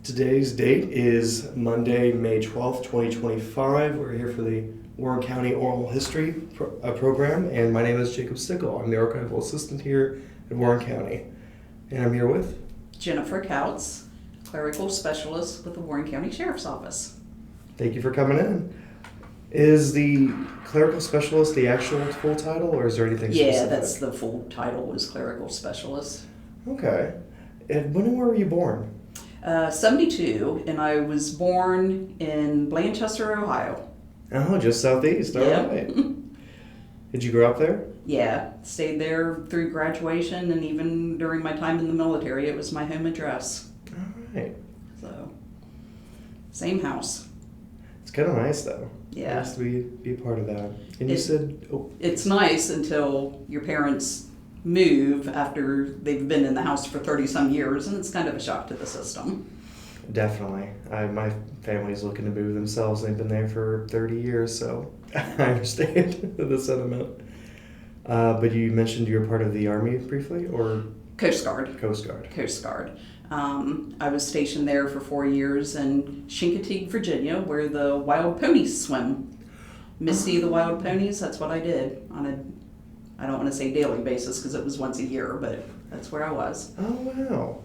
Today's date is Monday, May 12th, 2025. We're here for the Warren County Oral History program, and my name is Jacob Stickle. I'm the archival assistant here at Warren County, and I'm here with Jenifer Kautz, Clerical Specialist with the Warren County Sheriff's Office. Thank you for coming in. Is the Clerical Specialist the actual full title, or is there anything specific? Yeah, that's the full title, was Clerical Specialist. Okay. And when and where were you born? 72, and I was born in Blanchester, Ohio. Oh, just southeast. All right. Did you grow up there? Yeah, stayed there through graduation, and even during my time in the military, it was my home address. All right. So, same house. It's kind of nice, though. Yeah. Nice to be a part of that. And you said... Oh. It's nice until your parents move after they've been in the house for 30-some years, and it's kind of a shock to the system. Definitely. My family's looking to move themselves. They've been there for 30 years, so I understand the sentiment. But you mentioned you were part of the Army briefly, or? Coast Guard. Coast Guard. Coast Guard. I was stationed there for 4 years in Chincoteague, Virginia, where the wild ponies swim. Misty the wild ponies, that's what I did on a, I don't want to say daily basis because it was once a year, but that's where I was. Oh, wow.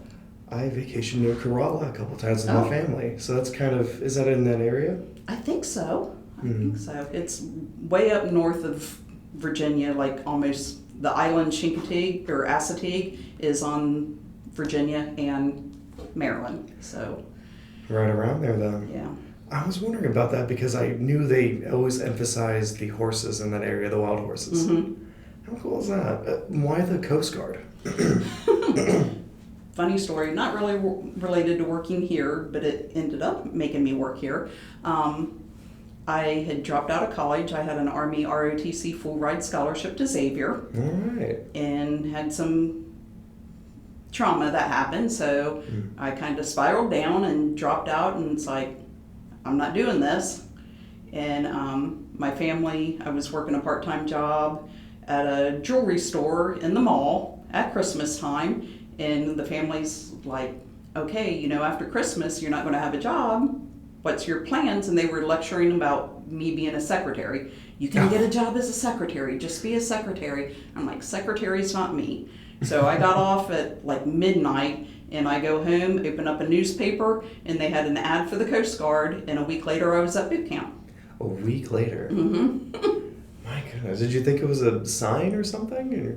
I vacationed near Kerala a couple times with my family. So that's kind of, is that in that area? I think so. I think so. It's way up north of Virginia, like almost the island Chincoteague or Assateague is on Virginia and Maryland. So right around there then. Yeah. I was wondering about that because I knew they always emphasized the horses in that area, the wild horses. How cool is that? Why the Coast Guard? Funny story, not really related to working here, but it ended up making me work here. I had dropped out of college. I had an Army ROTC full ride scholarship to Xavier. All right. And had some trauma that happened, so I kind of spiraled down and dropped out, and it's like, I'm not doing this. And my family, I was working a part-time job at a jewelry store in the mall at Christmas time, and the family's like, okay, after Christmas you're not going to have a job, what's your plans? And they were lecturing about me being a secretary. You can get a job as a secretary, just be a secretary. I'm like, secretary's not me. So I got off at like midnight, and I go home, open up a newspaper, and they had an ad for the Coast Guard, and a week later I was at boot camp. A week later? My goodness. Did you think it was a sign or something? Or?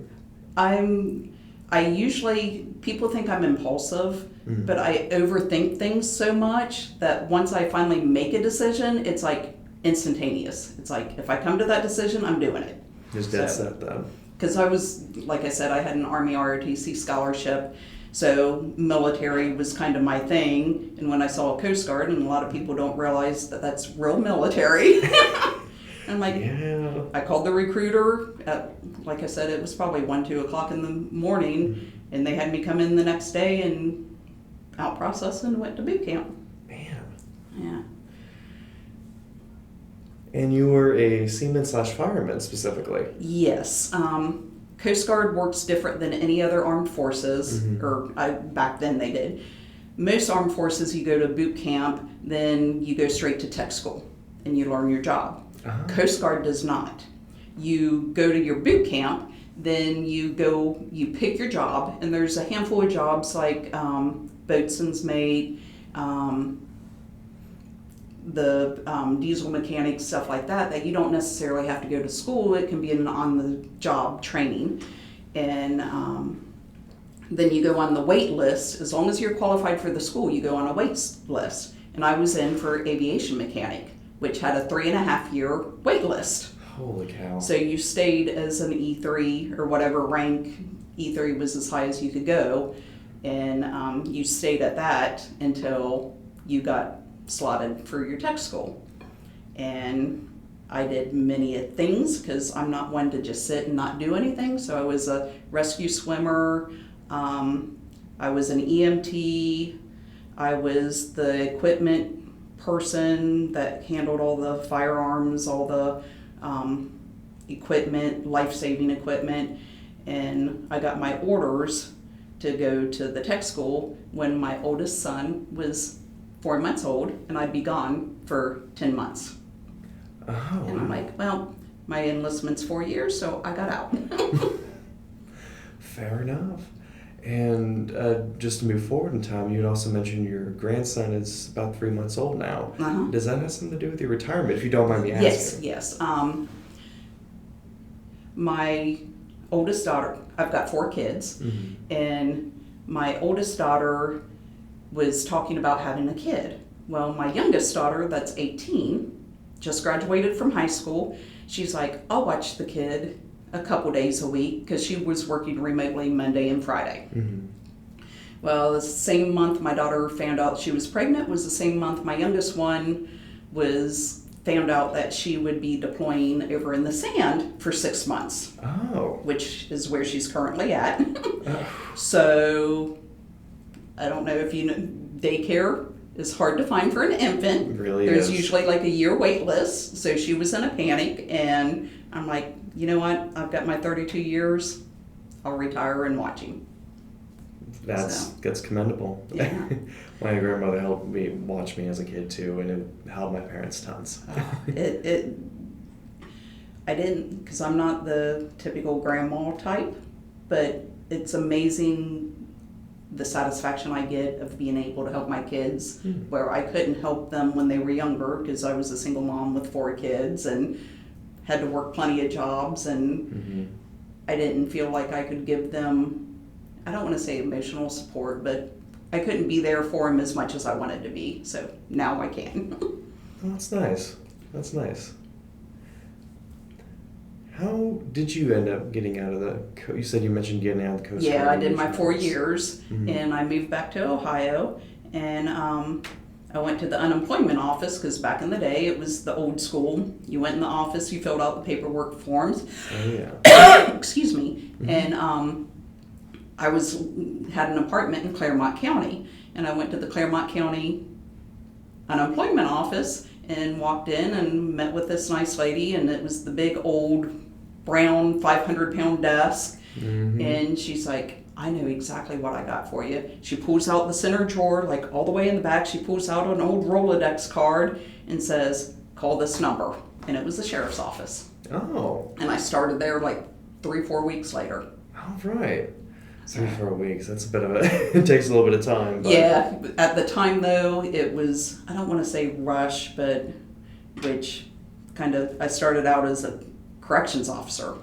I usually, people think I'm impulsive, but I overthink things so much that once I finally make a decision, it's like instantaneous. It's like, if I come to that decision, I'm doing it. Just dead set then. Because I was, like I said, I had an Army ROTC scholarship, so military was kind of my thing. And when I saw a Coast Guard, and a lot of people don't realize that that's real military, I'm like, yeah. I called the recruiter at, like I said, it was probably 1-2 o'clock in the morning, and they had me come in the next day and out process and went to boot camp. Man. Yeah. And you were a seaman / fireman specifically? Yes. Coast Guard works different than any other armed forces, or back then they did. Most armed forces, you go to boot camp, then you go straight to tech school, and you learn your job. Coast Guard does not. You go to your boot camp, then you pick your job, and there's a handful of jobs like boatswain's mate, the diesel mechanics, stuff like that you don't necessarily have to go to school. It can be an on-the-job training. And then you go on the wait list. As long as you're qualified for the school, you go on a wait list. And I was in for aviation mechanic, which had a 3.5-year wait list. Holy cow. So you stayed as an E3 or whatever rank. E3 was as high as you could go. And you stayed at that until you got slotted for your tech school. And I did many things because I'm not one to just sit and not do anything. So I was a rescue swimmer. I was an EMT. I was the equipment person that handled all the firearms, all the equipment, life-saving equipment. And I got my orders to go to the tech school when my oldest son was 4 months old, and I'd be gone for 10 months. Oh. And I'm like, well, my enlistment's 4 years, so I got out. Fair enough. And just to move forward in time, you had also mentioned your grandson is about 3 months old now. Uh-huh. Does that have something to do with your retirement, if you don't mind me asking? Yes. My oldest daughter, I've got 4 kids, and my oldest daughter was talking about having a kid. Well, my youngest daughter, that's 18, just graduated from high school. She's like, I'll watch the kid a couple days a week, because she was working remotely Monday and Friday. Well, the same month my daughter found out she was pregnant was the same month my youngest one found out that she would be deploying over in the sand for 6 months. Oh. Which is where she's currently at. So, I don't know if you know, daycare is hard to find for an infant. It really There's is. usually like a year wait list, so she was in a panic, and I'm like, you know what, I've got my 32 years, I'll retire and watch him. That's commendable. Yeah. My grandmother helped me watch me as a kid too, and it helped my parents tons. I didn't, because I'm not the typical grandma type, but it's amazing the satisfaction I get of being able to help my kids, where I couldn't help them when they were younger, because I was a single mom with 4 kids and had to work plenty of jobs, and I didn't feel like I could give them, I don't want to say emotional support, but I couldn't be there for them as much as I wanted to be. So now I can. Oh, that's nice. That's nice. How did you end up getting out of the you said you mentioned getting out of the Coast Guard. Yeah, I did my 4 years, and I moved back to Ohio, and I went to the unemployment office, because back in the day it was the old school. You went in the office, you filled out the paperwork forms. Oh, yeah. Excuse me. And I had an apartment in Claremont County, and I went to the Claremont County unemployment office and walked in and met with this nice lady, and it was the big old brown 500-pound desk, and she's like, I know exactly what I got for you. She pulls out the center drawer, like all the way in the back, she pulls out an old Rolodex card and says, call this number. And it was the sheriff's office. Oh. And I started there like 3-4 weeks later. All right. 3-4 weeks. That's a bit of a. It takes a little bit of time. But. Yeah. At the time, though, it was, I don't want to say rush, but which kind of, I started out as a corrections officer.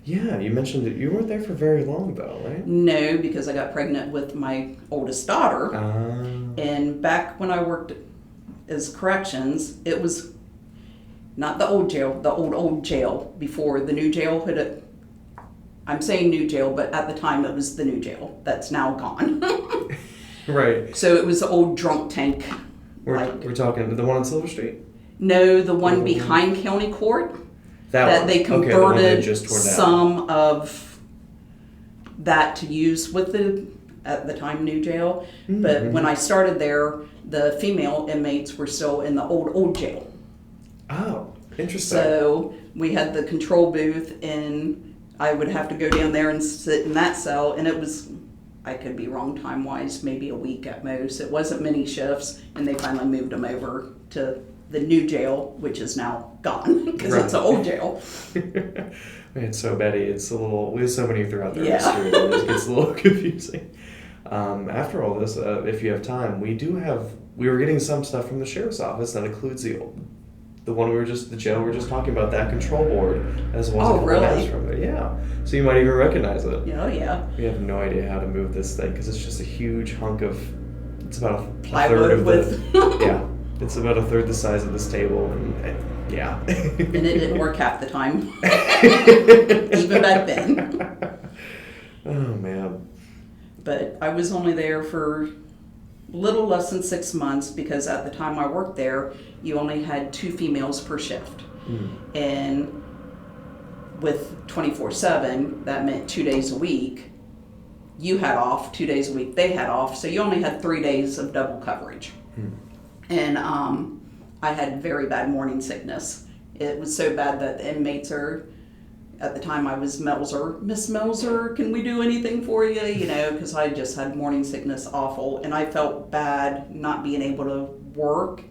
Yeah, you mentioned that you weren't there for very long, though, right? No, because I got pregnant with my oldest daughter. And back when I worked as corrections, it was not the old jail, the old jail before the new jail had. I'm saying new jail, but at the time it was the new jail that's now gone. Right. So it was the old drunk tank. We're talking the one on Silver Street? No, the one behind County Court. That they converted some of that to use with the, at the time, new jail. But when I started there, the female inmates were still in the old jail. Oh, interesting. So we had the control booth, and I would have to go down there and sit in that cell, and it was, I could be wrong time-wise, maybe a week at most. It wasn't many shifts, and they finally moved them over to the new jail, which is now gone, because it's an old jail. Man, so Betty, it's a little, we have so many throughout their Yeah. history that it gets a little confusing. After all this, if you have time, we were getting some stuff from the sheriff's office that includes the one the jail we were just talking about, that control board, as well as a couple really? maps from there. Yeah, so you might even recognize it. Oh, yeah. We have no idea how to move this thing, because it's just a huge hunk of, it's about a Plywood third of with- yeah. It's about a third the size of this table, and yeah. And it didn't work half the time. Even back then. Oh, man. But I was only there for a little less than 6 months, because at the time I worked there, you only had 2 females per shift. And with 24/7, that meant 2 days a week. You had off 2 days a week, they had off, so you only had 3 days of double coverage. And I had very bad morning sickness. It was so bad that the inmates at the time I was Melzer. Miss Melzer, can we do anything for you? You know, because I just had morning sickness awful, and I felt bad not being able to work.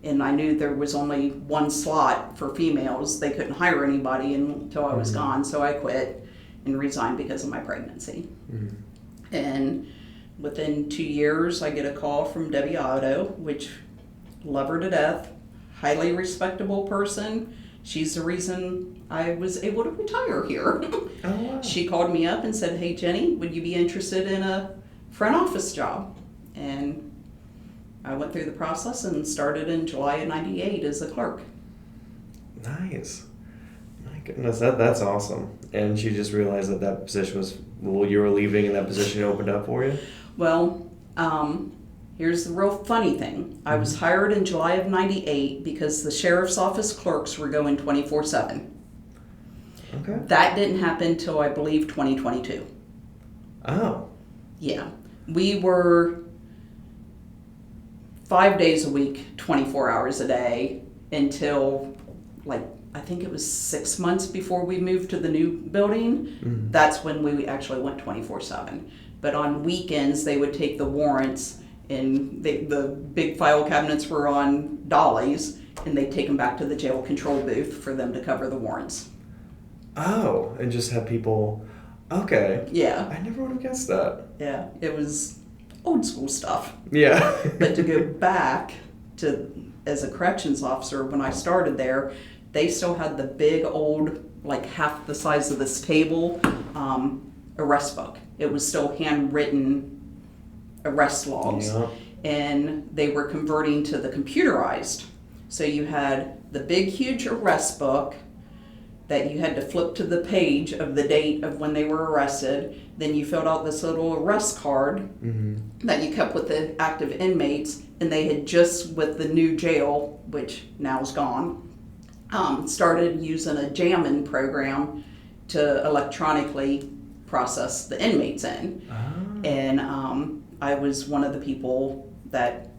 And I knew there was only one slot for females. They couldn't hire anybody until I was gone, so I quit and resigned because of my pregnancy. And within 2 years, I get a call from Debbie Otto, which love her to death, highly respectable person. She's the reason I was able to retire here. Oh, wow. She called me up and said, "Hey, Jenny, would you be interested in a front office job?" And I went through the process and started in July of '98 as a clerk. Nice. My goodness, that's awesome. And she just realized that position was, well, you were leaving and that position opened up for you? Well, here's the real funny thing. I was hired in July of '98 because the sheriff's office clerks were going 24/7. Okay. That didn't happen till I believe 2022. Oh. Yeah. We were 5 days a week, 24 hours a day until I think it was 6 months before we moved to the new building. That's when we actually went 24/7. But on weekends, they would take the warrants, and the big file cabinets were on dollies, and they'd take them back to the jail control booth for them to cover the warrants. Oh, and just have people, okay. Yeah. I never would have guessed that. Yeah. It was old school stuff. Yeah. But to go back to, as a corrections officer, when I started there, they still had the big old, like half the size of this table, arrest book. It was still handwritten arrest logs. Yeah. And they were converting to the computerized. So you had the big, huge arrest book that you had to flip to the page of the date of when they were arrested. Then you filled out this little arrest card that you kept with the active inmates, and they had just, with the new jail, which now is gone, started using a jamming program to electronically process the inmates in. Oh. And I was one of the people that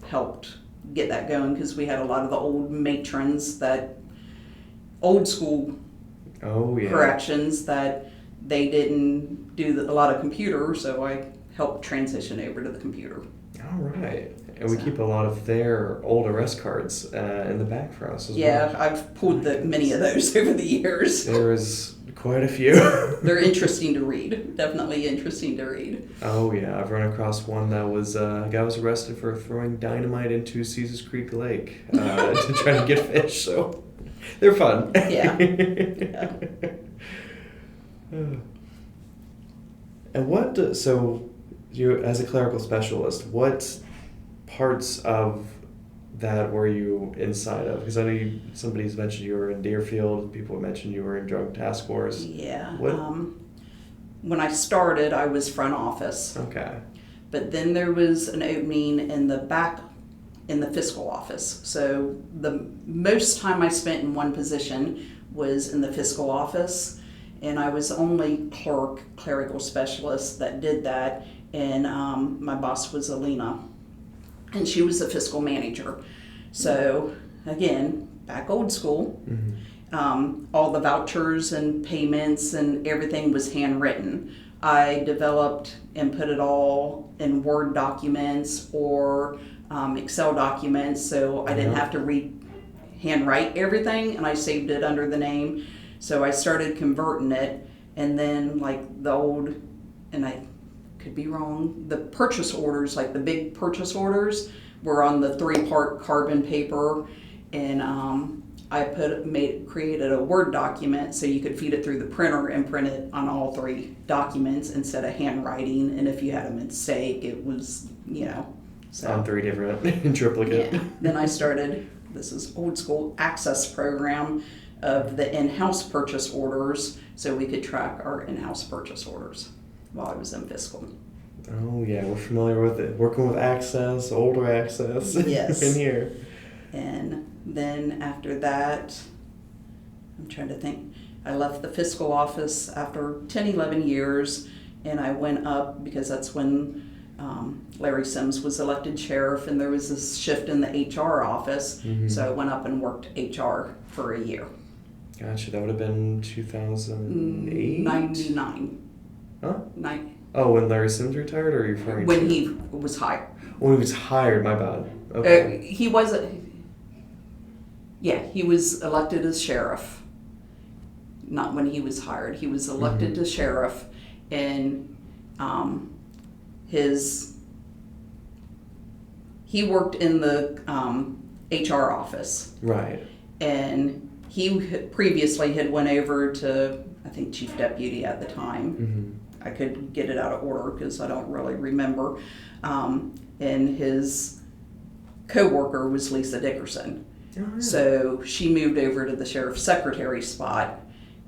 helped get that going, because we had a lot of the old matrons that old school corrections that they didn't do a lot of computer, so I helped transition over to the computer. All right. And we keep a lot of their old arrest cards in the back for us as well. Yeah, I've pulled many of those over the years. There is quite a few. They're interesting to read. Definitely interesting to read. Oh yeah, I've run across one that was a guy was arrested for throwing dynamite into Caesars Creek Lake to try to get fish. So they're fun. Yeah. Yeah. And what? So you, as a clerical specialist, what parts of that were you inside of? Because I know somebody's mentioned you were in Deerfield. People mentioned you were in Drug Taskforce. Yeah. What? When I started, I was front office. Okay. But then there was an opening in the back, in the fiscal office. So the most time I spent in one position was in the fiscal office, and I was only clerical specialist that did that. And my boss was Alina, and she was the fiscal manager. So again, back old school. All the vouchers and payments and everything was handwritten. I developed and put it all in Word documents or Excel documents, so I didn't have to handwrite everything, and I saved it under the name. So I started converting it, and then like the old, and I could be wrong, the purchase orders, like the big purchase orders, were on the 3-part carbon paper, and I created a Word document so you could feed it through the printer and print it on all 3 documents instead of handwriting. And if you had a mistake, it was, so On 3 different in triplicate. Yeah. Then I started, this is old school, access program of the in-house purchase orders, so we could track our in-house purchase orders while I was in fiscal. Oh yeah, we're familiar with it. Working with Access, older Access. Yes. In here. And then after that, I'm trying to think, I left the fiscal office after 10, 11 years, and I went up because that's when Larry Sims was elected sheriff, and there was this shift in the HR office. So I went up and worked HR for a year. Gotcha. That would have been 2008? 99. Huh? Nine, Oh, when Larry Sims retired, or are you referring when to? he was hired. When he was hired, my bad. Okay. He was, yeah, he was elected as sheriff. Not when he was hired. He was elected to sheriff, and he worked in the HR office, Right. and he previously had went over to, I think, chief deputy at the time. Mm-hmm. I could get it out of order because I don't really remember. And his co-worker was Lisa Dickerson. Oh, yeah. So she moved over to the sheriff's secretary spot,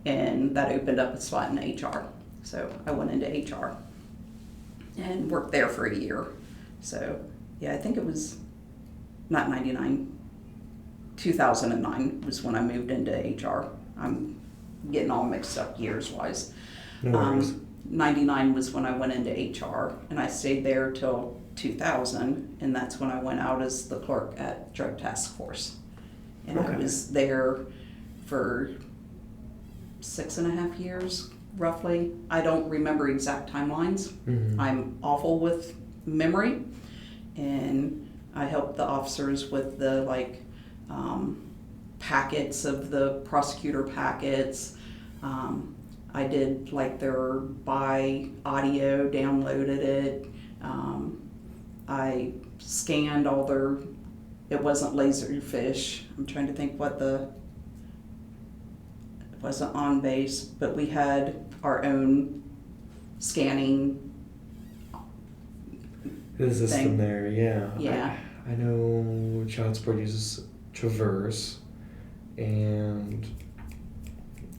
and that opened up a spot in HR. So I went into HR and worked there for a year. So yeah, I think it was not 99, 2009 was when I moved into HR. I'm getting all mixed up years-wise. No worries. 99 was when I went into HR, and I stayed there till 2000, and that's when I went out as the clerk at Drug Taskforce. And I was there for 6.5 years, roughly. I don't remember exact timelines. Mm-hmm. I'm awful with memory, and I helped the officers with the packets of the prosecutor packets. I did their buy audio, downloaded it. I scanned all their, it wasn't Laserfish. I'm trying to think what it wasn't on base, but we had our own scanning The system thing. there, yeah. Yeah. I know child support uses Traverse, and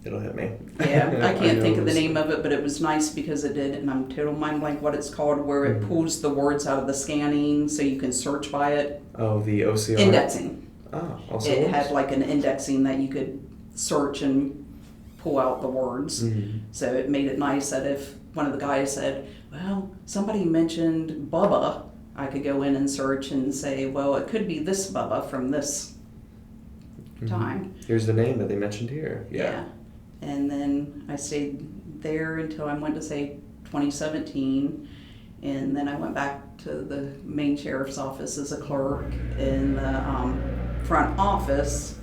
it'll hit me. Yeah, I can't think of the know name of it, but it was nice because it did, and I'm total mind blank what it's called, where it pulls the words out of the scanning so you can search by it. Oh, the OCR? Indexing. Oh, also It works? had an indexing that you could search and pull out the words. Mm-hmm. So it made it nice that if one of the guys said, well, somebody mentioned Bubba, I could go in and search and say, well, it could be this Bubba from this time. Here's the name that they mentioned here. Yeah. And then I stayed there until I went to, say, 2017. And then I went back to the main sheriff's office as a clerk in the front office.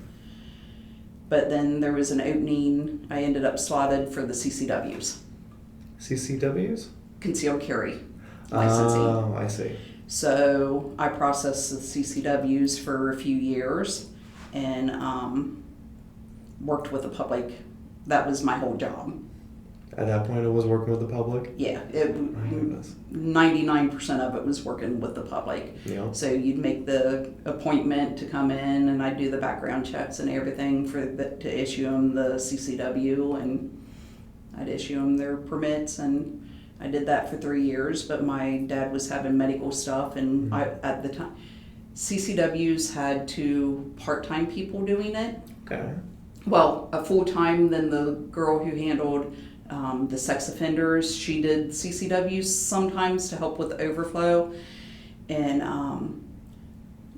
But then there was an opening. I ended up slotted for the CCWs. CCWs? Concealed carry licensing. Oh, I see. So I processed the CCWs for a few years and worked with the public. That was my whole job. At that point, it was working with the public? Yeah, My goodness. 99% of it was working with the public. Yeah. So you'd make the appointment to come in, and I'd do the background checks and everything to issue them the CCW, and I'd issue them their permits, and I did that for 3 years. But my dad was having medical stuff, and at the time, CCWs had 2 part-time people doing it. Okay. Well, a full-time, then the girl who handled the sex offenders, she did CCWs sometimes to help with the overflow. And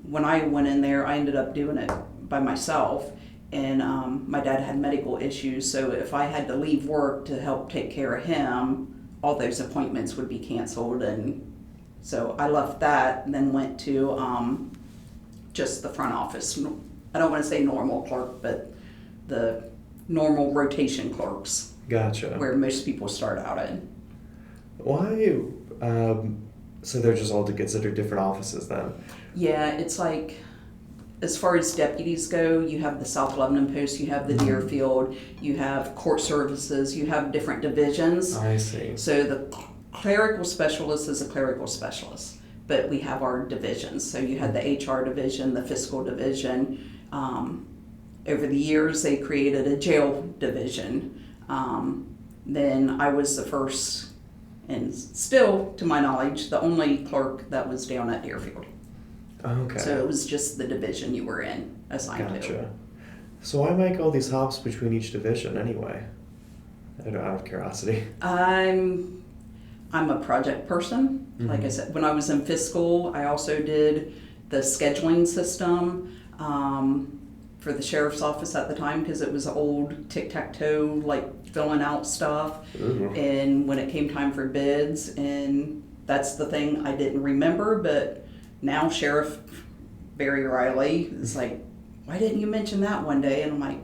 when I went in there, I ended up doing it by myself. And my dad had medical issues, so if I had to leave work to help take care of him, all those appointments would be canceled. And so I left that and then went to just the front office. I don't want to say normal clerk, but the normal rotation clerks. Gotcha. Where most people start out in. Why? So they're just all considered different offices then? Yeah, it's as far as deputies go, you have the South Lebanon Post, you have the Deerfield, you have court services, you have different divisions. I see. So the clerical specialist is a clerical specialist, but we have our divisions. So you had the HR division, the fiscal division. Over the years, they created a jail division. Then I was the first, and still, to my knowledge, the only clerk that was down at Deerfield. Okay. So it was just the division you were assigned to. Gotcha. So why make all these hops between each division anyway? Out of curiosity. I'm a project person. Like I said, when I was in fiscal, I also did the scheduling system. for the sheriff's office at the time because it was old tic-tac-toe, like filling out stuff. Mhm. And when it came time for bids, and that's the thing I didn't remember, but now Sheriff Barry Riley is like, why didn't you mention that one day? And I'm like,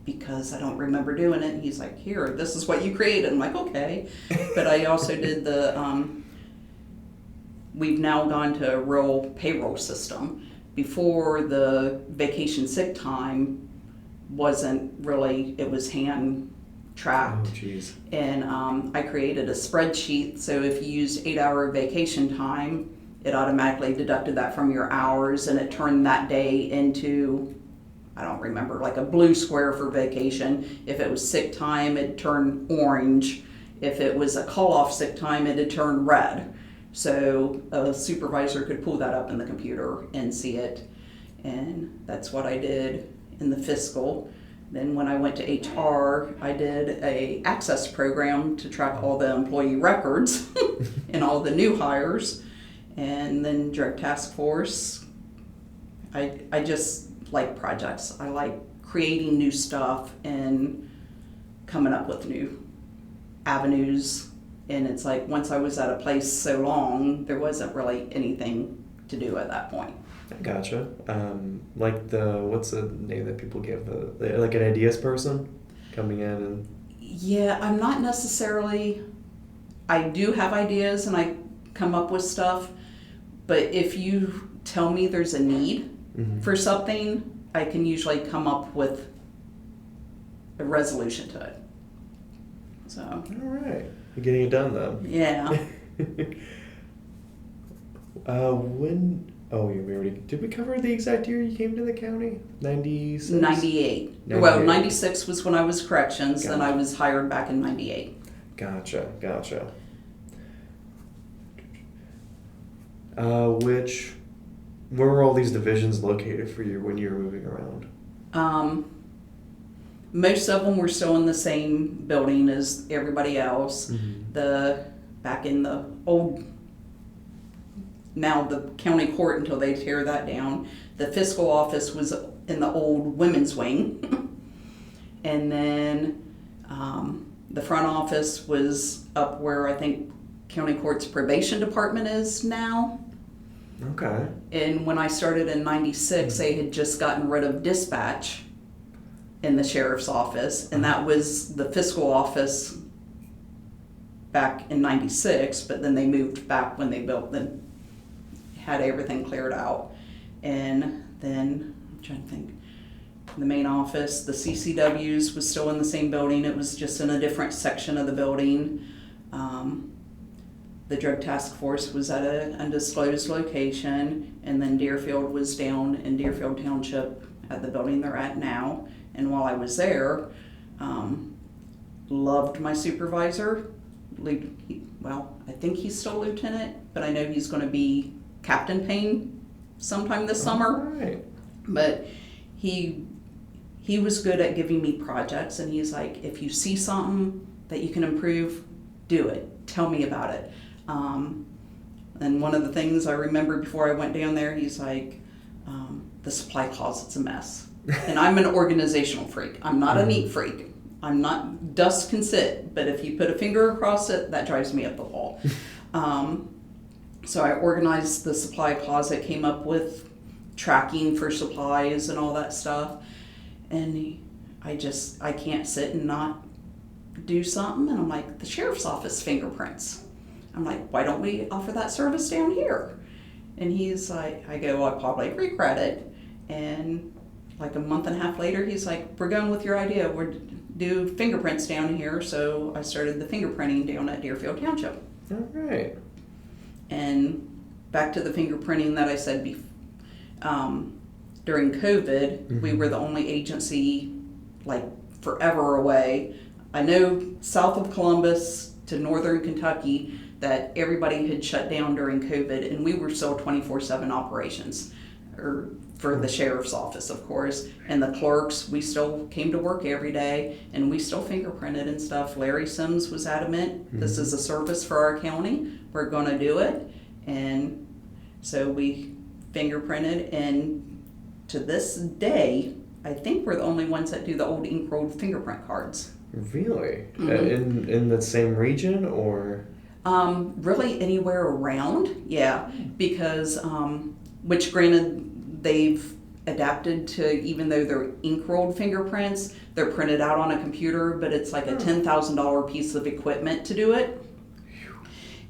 because I don't remember doing it. And he's like, here, this is what you created. I'm like, okay. But I also did we've now gone to a real payroll system. Before, the vacation sick time wasn't really, it was hand tracked. Oh, jeez. And I created a spreadsheet, so if you used 8-hour vacation time, it automatically deducted that from your hours, and it turned that day into, I don't remember, like a blue square for vacation. If it was sick time, it'd turn orange. If it was a call-off sick time, it'd turn red. So a supervisor could pull that up in the computer and see it. And that's what I did in the fiscal. Then when I went to HR, I did a access program to track all the employee records and all the new hires. And then Drug Taskforce. I just like projects. I like creating new stuff and coming up with new avenues. And it's like, once I was at a place so long, there wasn't really anything to do at that point. Gotcha. Like what's the name that people give? Like an ideas person coming in and. Yeah, I'm not necessarily, I do have ideas and I come up with stuff, but if you tell me there's a need for something, I can usually come up with a resolution to it. So. All right. You're getting it done though. Yeah. Did we cover the exact year you came to the county? 96? 98. Well, 96 was when I was corrections, then I was hired back in 98. Gotcha. Where were all these divisions located for you when you were moving around? Most of them were still in the same building as everybody else. Back in the old, now the county court until they tear that down. The fiscal office was in the old women's wing. And then the front office was up where I think county court's probation department is now. Okay. And when I started in 96, they had just gotten rid of dispatch in the sheriff's office, and that was the fiscal office back in 96, but then they moved back when they built them, had everything cleared out. And then, I'm trying to think, the main office, the CCW's was still in the same building, it was just in a different section of the building. The Drug Taskforce was at an undisclosed location, and then Deerfield was down in Deerfield Township at the building they're at now. And while I was there, loved my supervisor. Well, I think he's still lieutenant, but I know he's going to be Captain Payne sometime this summer. Right. But he was good at giving me projects, and he's like, if you see something that you can improve, do it. Tell me about it. And one of the things I remember before I went down there, he's like, the supply closet's a mess. And I'm an organizational freak. I'm not a neat freak. I'm not, dust can sit, but if you put a finger across it, that drives me up the wall. So I organized the supply closet, came up with tracking for supplies and all that stuff. And I can't sit and not do something. And I'm like, the sheriff's office fingerprints. I'm like, why don't we offer that service down here? And he's like, I go, well, I probably regret it. And like a month and a half later, he's like, we're going with your idea. We're do fingerprints down here. So I started the fingerprinting down at Deerfield Township. All right. And back to the fingerprinting that I said during COVID, we were the only agency like forever away. I know south of Columbus to northern Kentucky that everybody had shut down during COVID, and we were still 24/7 operations, or for the sheriff's office, of course, and the clerks. We still came to work every day, and we still fingerprinted and stuff. Larry Sims was adamant, this is a service for our county, we're going to do it. And so we fingerprinted, and to this day, I think we're the only ones that do the old ink rolled fingerprint cards. Really? Mhm. In the same region or? Really anywhere around, yeah, because which granted they've adapted to, even though they're ink rolled fingerprints, they're printed out on a computer, but it's like a $10,000 piece of equipment to do it.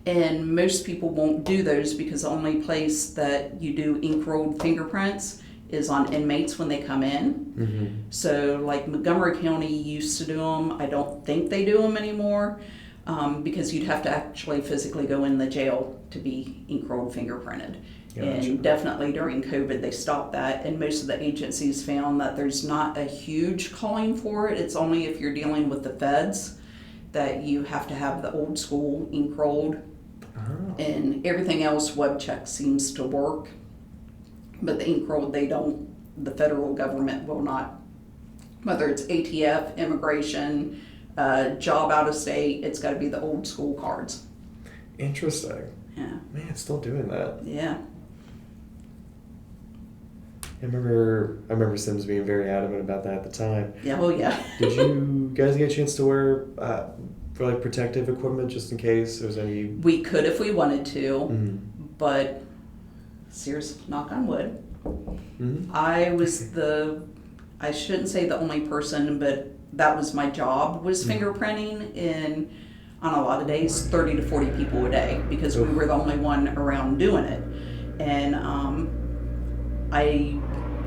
And most people won't do those because the only place that you do ink rolled fingerprints is on inmates when they come in. Mm-hmm. So like Montgomery County used to do them. I don't think they do them anymore because you'd have to actually physically go in the jail to be ink rolled fingerprinted. Gotcha. And definitely during COVID they stopped that, and most of the agencies found that there's not a huge calling for it. It's only if you're dealing with the feds that you have to have the old school ink rolled. Oh. And everything else, web check seems to work, but the ink rolled, they don't, the federal government will not, whether it's ATF, immigration, job out of state, it's got to be the old school cards. Interesting. Yeah. Man, still doing that. Yeah. I remember Sims being very adamant about that at the time. Yeah. Oh yeah. Did you guys get a chance to wear for like protective equipment just in case there's any? We could if we wanted to, Mm-hmm. but serious, knock on wood. Mm-hmm. I shouldn't say the only person, but that was my job, was fingerprinting, and on a lot of days 30 to 40 people a day, because we were the only one around doing it. And I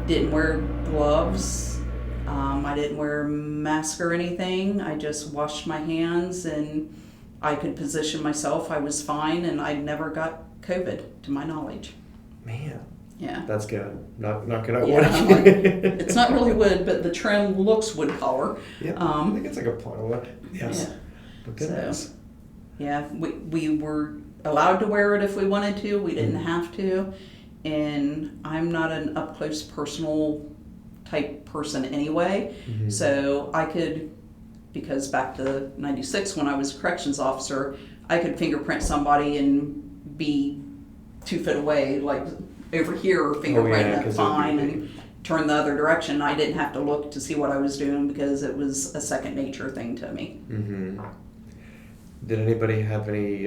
didn't wear gloves, I didn't wear a mask or anything. I just washed my hands and I could position myself. I was fine, and I never got COVID to my knowledge. Man, Yeah. that's good. Knocking out Yeah, I'm wood. It's not really wood, but the trim looks wood color. Yeah, I think it's like a plywood. Yes. Yeah. But goodness. So, yeah, we were allowed to wear it if we wanted to. We didn't have to. And I'm not an up close personal type person anyway. Mm-hmm. So I could, because back to 96 when I was a corrections officer, I could fingerprint somebody and be 2 feet away, like over here, or fingerprint it fine and turn the other direction. I didn't have to look to see what I was doing because it was a second nature thing to me. Mm-hmm. Did anybody have any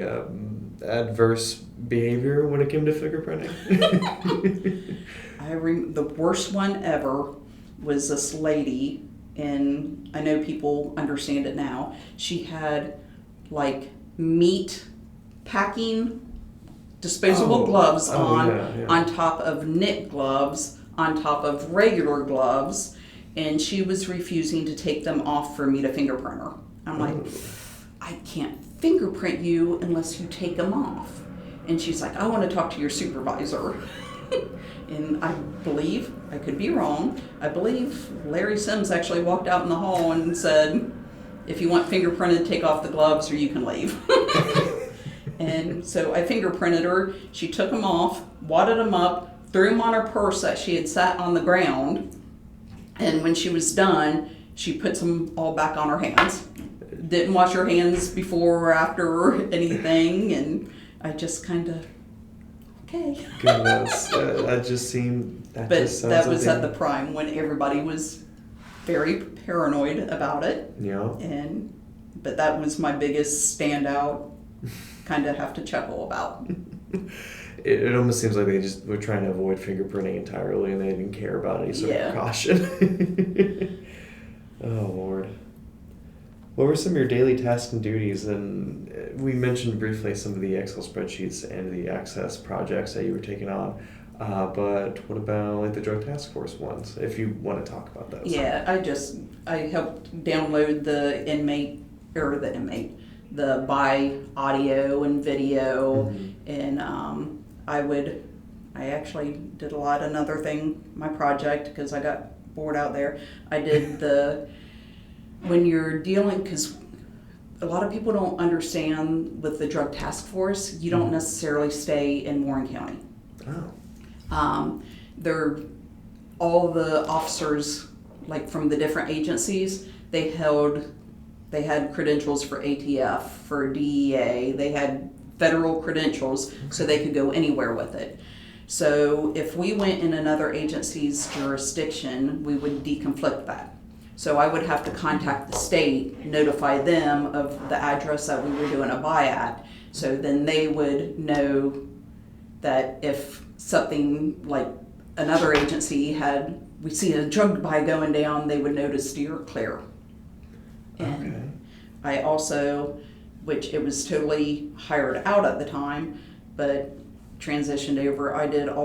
adverse behavior when it came to fingerprinting? The worst one ever was this lady, and I know people understand it now. She had like meat packing disposable gloves on top of knit gloves, on top of regular gloves, and she was refusing to take them off for me to fingerprint her. I'm like, I can't fingerprint you unless you take them off. And she's like, I want to talk to your supervisor. And I believe, I could be wrong, I believe Larry Sims actually walked out in the hall and said, if you want fingerprinted, take off the gloves or you can leave. And so I fingerprinted her. She took them off, wadded them up, threw them on her purse that she had sat on the ground. And when she was done, she puts them all back on her hands. Didn't wash her hands before or after or anything. And I just kind of, okay. Goodness, that just seemed. But that was at the prime when everybody was very paranoid about it. Yeah. But that was my biggest standout. Kind of have to chuckle about. It almost seems like they just were trying to avoid fingerprinting entirely, and they didn't care about any sort of precaution. Oh Lord. What were some of your daily tasks and duties? And we mentioned briefly some of the Excel spreadsheets and the Access projects that you were taking on. But what about like the Drug Taskforce ones, if you want to talk about those? Yeah, I helped download the buy audio and video, and I actually did a lot. Another thing, my project, because I got bored out there, I did when you're dealing, because a lot of people don't understand with the Drug Taskforce, you don't necessarily stay in Warren County. Oh. They're all the officers, like from the different agencies, they had credentials for ATF, for DEA, they had federal credentials, so they could go anywhere with it. So if we went in another agency's jurisdiction, we would deconflict that. So I would have to contact the state, notify them of the address that we were doing a buy at. So then they would know that if something like another agency we see a drug buy going down, they would know to steer clear. And Okay. I also, which it was totally hired out at the time, but transitioned over, I didn't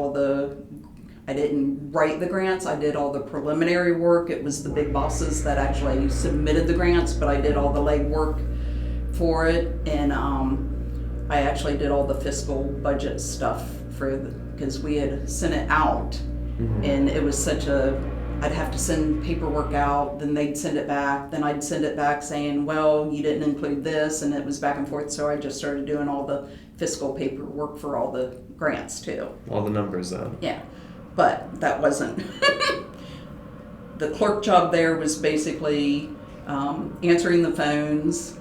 write the grants, I did all the preliminary work. It was the big bosses that actually submitted the grants, but I did all the legwork for it. And I actually did all the fiscal budget stuff because we had sent it out. Mm-hmm. And it was I'd have to send paperwork out, then they'd send it back, then I'd send it back saying, well, you didn't include this, and it was back and forth. So I just started doing all the fiscal paperwork for all the grants too. All the numbers then. Yeah, but that wasn't. The clerk job there was basically answering the phones,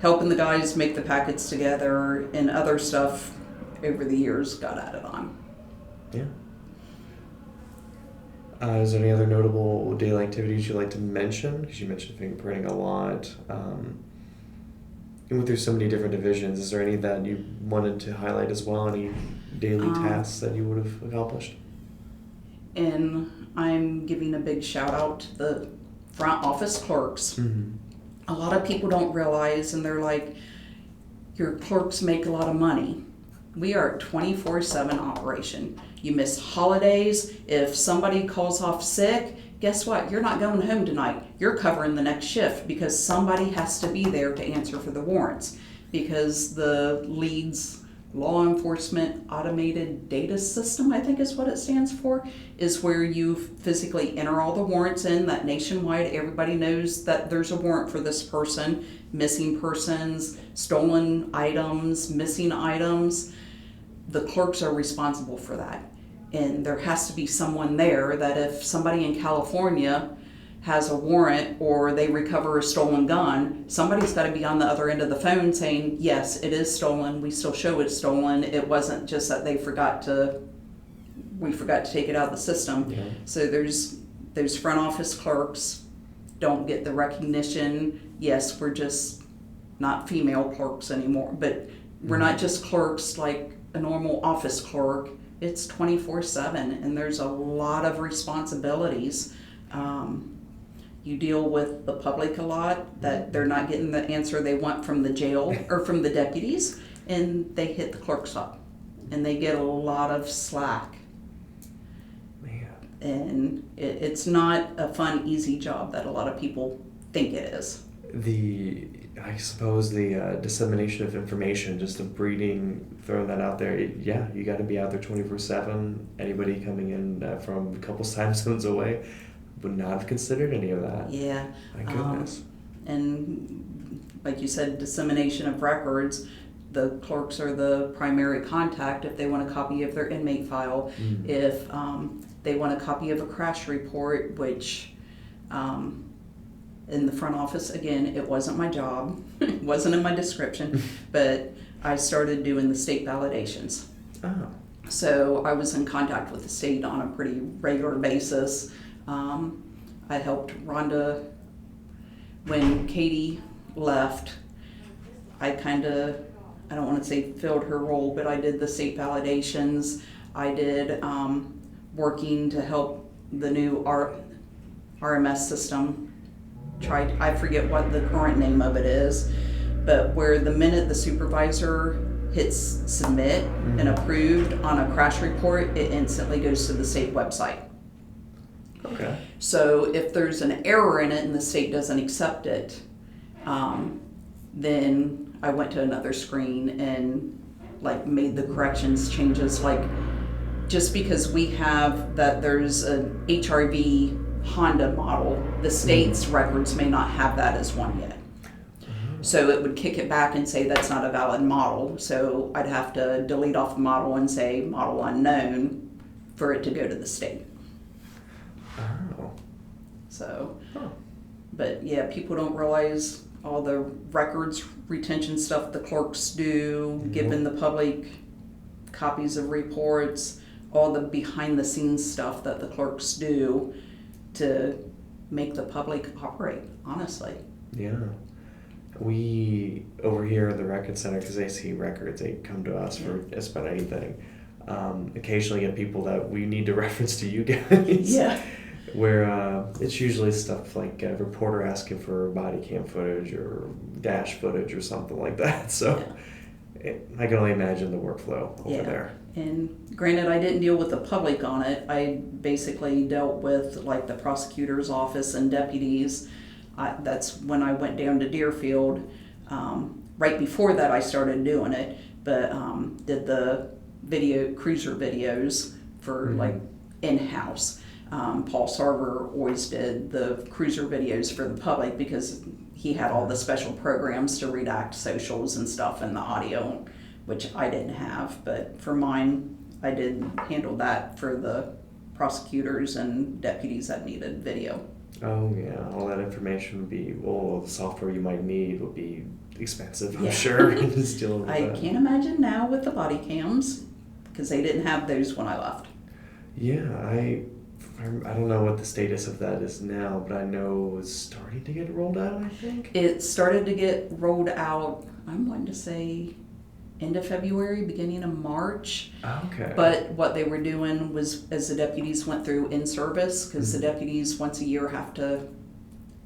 helping the guys make the packets together, and other stuff over the years got added on. Yeah. Is there any other notable daily activities you'd like to mention? Because you mentioned fingerprinting a lot. You went through so many different divisions. Is there any that you wanted to highlight as well? Any daily tasks that you would have accomplished? And I'm giving a big shout out to the front office clerks. Mm-hmm. A lot of people don't realize, and they're like, your clerks make a lot of money. We are a 24/7 operation. You miss holidays. If somebody calls off sick, guess what? You're not going home tonight. You're covering the next shift because somebody has to be there to answer for the warrants. Because the LEAD's Law Enforcement Automated Data System, I think is what it stands for, is where you physically enter all the warrants in, that nationwide everybody knows that there's a warrant for this person, missing persons, stolen items, missing items. The clerks are responsible for that. And there has to be someone there that if somebody in California has a warrant or they recover a stolen gun, somebody's got to be on the other end of the phone saying, yes, it is stolen. We still show it's stolen. It wasn't just that we forgot to take it out of the system. Yeah. So those front office clerks don't get the recognition. Yes, we're just not female clerks anymore, but we're not just clerks like a normal office clerk. It's 24/7, and there's a lot of responsibilities. You deal with the public a lot, that they're not getting the answer they want from the jail or from the deputies, and they hit the clerks up, and they get a lot of slack. Man. And it's not a fun, easy job that a lot of people think it is. I suppose the dissemination of information, just the breeding, throwing that out there. Yeah, you got to be out there 24/7. Anybody coming in from a couple time zones away would not have considered any of that. Yeah. My goodness. And like you said, dissemination of records. The clerks are the primary contact if they want a copy of their inmate file. Mm. If they want a copy of a crash report, which in the front office, again, it wasn't my job. It wasn't in my description, but I started doing the state validations. Oh. So I was in contact with the state on a pretty regular basis. I helped Rhonda when Katie left. I don't want to say filled her role, but I did the state validations. I did working to help the new RMS system. I forget what the current name of it is, but where the minute the supervisor hits submit and approved on a crash report, it instantly goes to the state website. Okay. So if there's an error in it and the state doesn't accept it, then I went to another screen and made the corrections changes. Just because we have that there's an HRV Honda model, the state's records may not have that as one yet. So it would kick it back and say that's not a valid model. So I'd have to delete off the model and say model unknown for it to go to the state. Oh. So, Huh. but yeah, people don't realize all the records retention stuff the clerks do, giving the public copies of reports, all the behind the scenes stuff that the clerks do to make the public operate, honestly. Yeah. We, over here at the Record Center, because they see records, they come to us for just about anything. Occasionally get people that we need to reference to you guys. Yeah. Where it's usually stuff like a reporter asking for body cam footage or dash footage or something like that. So I can only imagine the workflow over there. And granted, I didn't deal with the public on it. I basically dealt with like the prosecutor's office and deputies. That's when I went down to Deerfield. Right before that, I started doing it, but did the cruiser videos for like in-house. Paul Sarver always did the cruiser videos for the public because he had all the special programs to redact socials and stuff and the audio, which I didn't have. But for mine, I did handle that for the prosecutors and deputies that needed video. Oh yeah, all that information would be, well, the software you might need would be expensive, I'm sure. Just dealing with I that. can't imagine now with the body cams because they didn't have those when I left. Yeah, I don't know what the status of that is now, but I know it's starting to get rolled out, I think. It started to get rolled out, I'm wanting to say end of February, beginning of March. Okay. But what they were doing was, as the deputies went through in service, because the deputies once a year have to,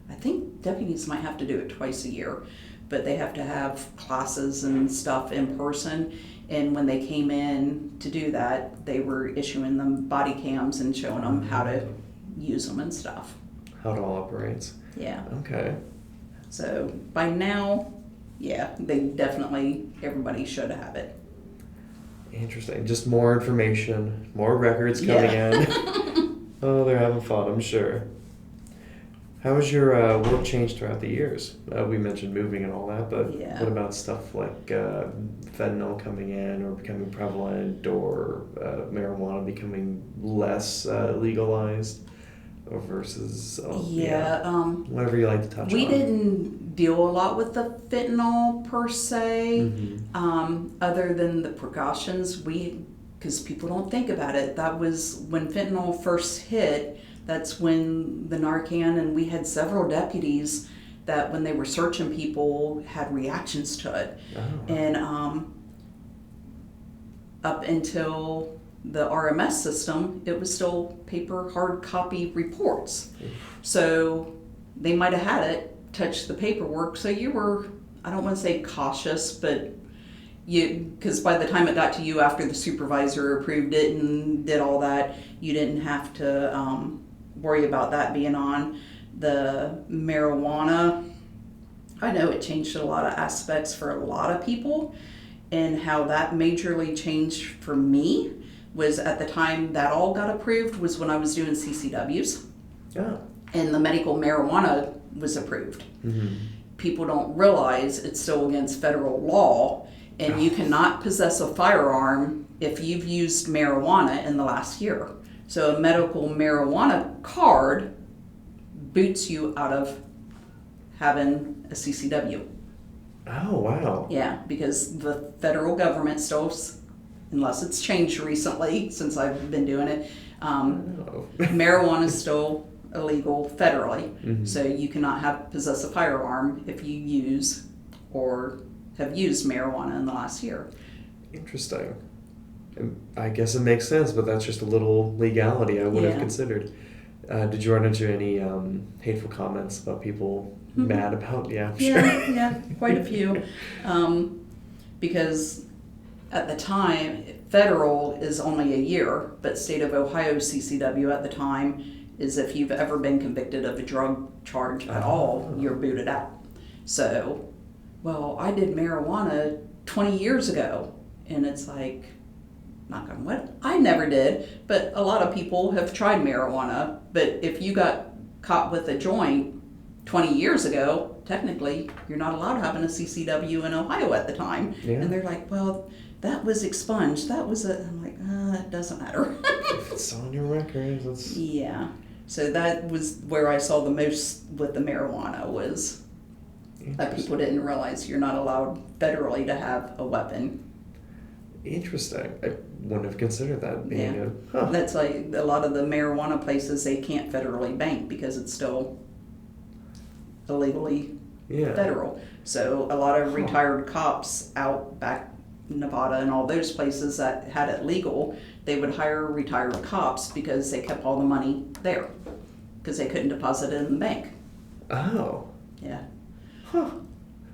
I think deputies might have to do it twice a year, but they have to have classes and stuff in person. And when they came in to do that, they were issuing them body cams and showing them how to use them and stuff. How it all operates. Yeah. Okay. So by now, yeah, they definitely, everybody should have it. Interesting. Just more information, more records coming in. Oh, they're having fun, I'm sure. How has your work changed throughout the years? We mentioned moving and all that, but what about stuff like fentanyl coming in or becoming prevalent, or marijuana becoming less legalized, or versus whatever you like to touch on? We didn't deal a lot with the fentanyl per se, other than the precautions. Because people don't think about it. That was when fentanyl first hit. That's when the Narcan, and we had several deputies that when they were searching people had reactions to it. Oh. And up until the RMS system, it was still paper hard copy reports. So they might have had it, touched the paperwork, so you were, I don't want to say cautious, but because by the time it got to you after the supervisor approved it and did all that, you didn't have to worry about that being on. The marijuana, I know it changed a lot of aspects for a lot of people, and how that majorly changed for me was at the time that all got approved was when I was doing CCWs. Yeah. And the medical marijuana was approved. People don't realize it's still against federal law, and you cannot possess a firearm if you've used marijuana in the last year. So a medical marijuana card boots you out of having a CCW. Oh, wow. Yeah, because the federal government still, unless it's changed recently since I've been doing it, marijuana is still illegal federally. So you cannot possess a firearm if you use or have used marijuana in the last year. Interesting. I guess it makes sense, but that's just a little legality I would have considered. Did you run into any hateful comments about people mad about? Yeah, quite a few. Because at the time, federal is only a year, but state of Ohio CCW at the time is if you've ever been convicted of a drug charge at all, you're booted out. So, well, I did marijuana 20 years ago, and it's like, knock on wood, I never did, but a lot of people have tried marijuana. But if you got caught with a joint 20 years ago, technically you're not allowed to have a CCW in Ohio at the time. And they're like, well, that was expunged. That was I'm like, it doesn't matter. If it's on your record, that's... Yeah. So that was where I saw the most with the marijuana, was that people didn't realize you're not allowed federally to have a weapon. Interesting. I wouldn't have considered that being Yeah. a... Huh. That's like a lot of the marijuana places, they can't federally bank because it's still illegally Yeah. federal. So a lot of retired cops out back in Nevada and all those places that had it legal, they would hire retired cops because they kept all the money there because they couldn't deposit it in the bank. Oh. Yeah. Huh.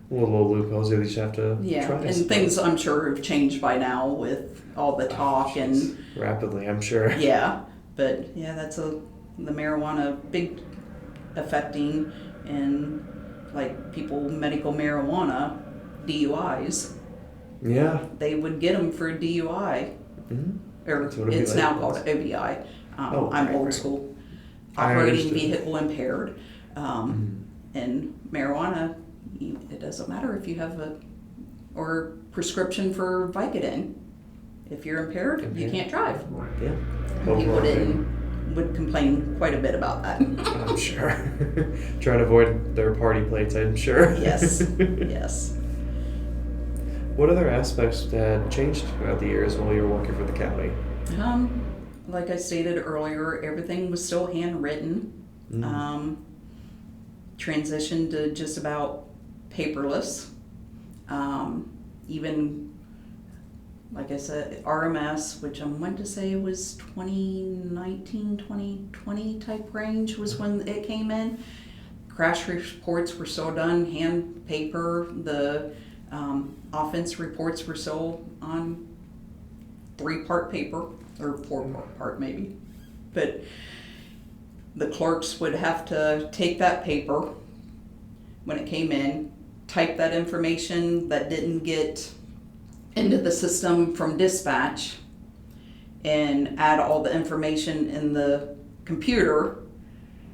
Well, little loopholes you just have to Yeah, try. I and suppose. things I'm sure have changed by now with all the talk and Rapidly, I'm sure. yeah, but yeah, that's the marijuana big affecting and like people medical marijuana DUIs. Yeah. They would get them for DUI, Mm-hmm. or That's what it'd be it's like. now called OBI. Oh, I'm right, old right. school. I Operating understood. vehicle impaired. And marijuana, it doesn't matter if you have or prescription for Vicodin. If you're impaired, you can't drive. Yeah. People would complain quite a bit about that. I'm sure. Trying to avoid their party plates, I'm sure. Yes, yes. What other aspects had changed throughout the years while you were working for the county? Like I stated earlier, everything was still handwritten. Transitioned to just about paperless. Even, like I said, RMS, which I'm going to say was 2019, 2020 type range was when it came in. Crash reports were still done, hand paper. The offense reports were still on 3-part paper, or 4-part maybe. But the clerks would have to take that paper when it came in, type that information that didn't get into the system from dispatch, and add all the information in the computer.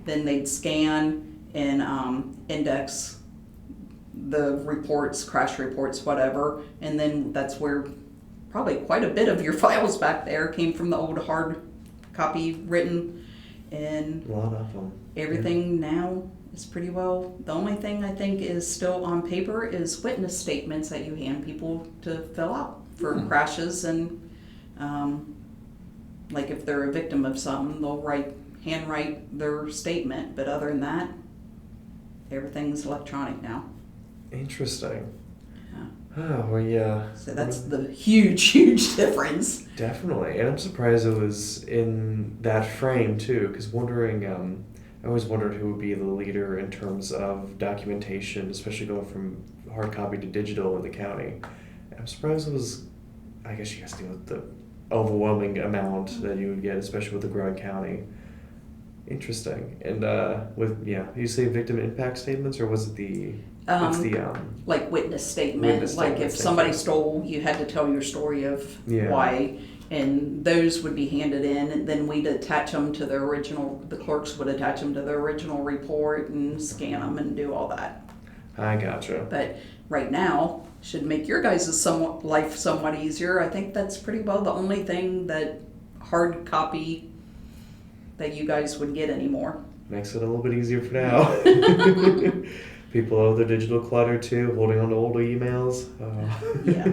Then they'd scan and index the reports, crash reports, whatever, and then that's where probably quite a bit of your files back there came from the old hard copy written, and A lot of them. everything now is pretty well. The only thing I think is still on paper is witness statements that you hand people to fill out for crashes, and like if they're a victim of something, they'll handwrite their statement, but other than that, everything's electronic now. Interesting. Yeah. Oh, well, yeah. So that's the huge difference. Definitely. And I'm surprised it was in that frame, too, because I always wondered who would be the leader in terms of documentation, especially going from hard copy to digital in the county. I'm surprised it was, I guess you guys deal with the overwhelming amount that you would get, especially with the growing county. Interesting. And you say victim impact statements, or was it like witness statement. Witness like statements, if somebody thank you. stole, you had to tell your story of why, and those would be handed in, and then we'd attach them to the original. The clerks would attach them to the original report and scan them and do all that. I gotcha. But right now should make your guys' life somewhat easier. I think that's pretty well the only thing that hard copy that you guys would get anymore. Makes it a little bit easier for now. People love their digital clutter too, holding on to old emails. Yeah.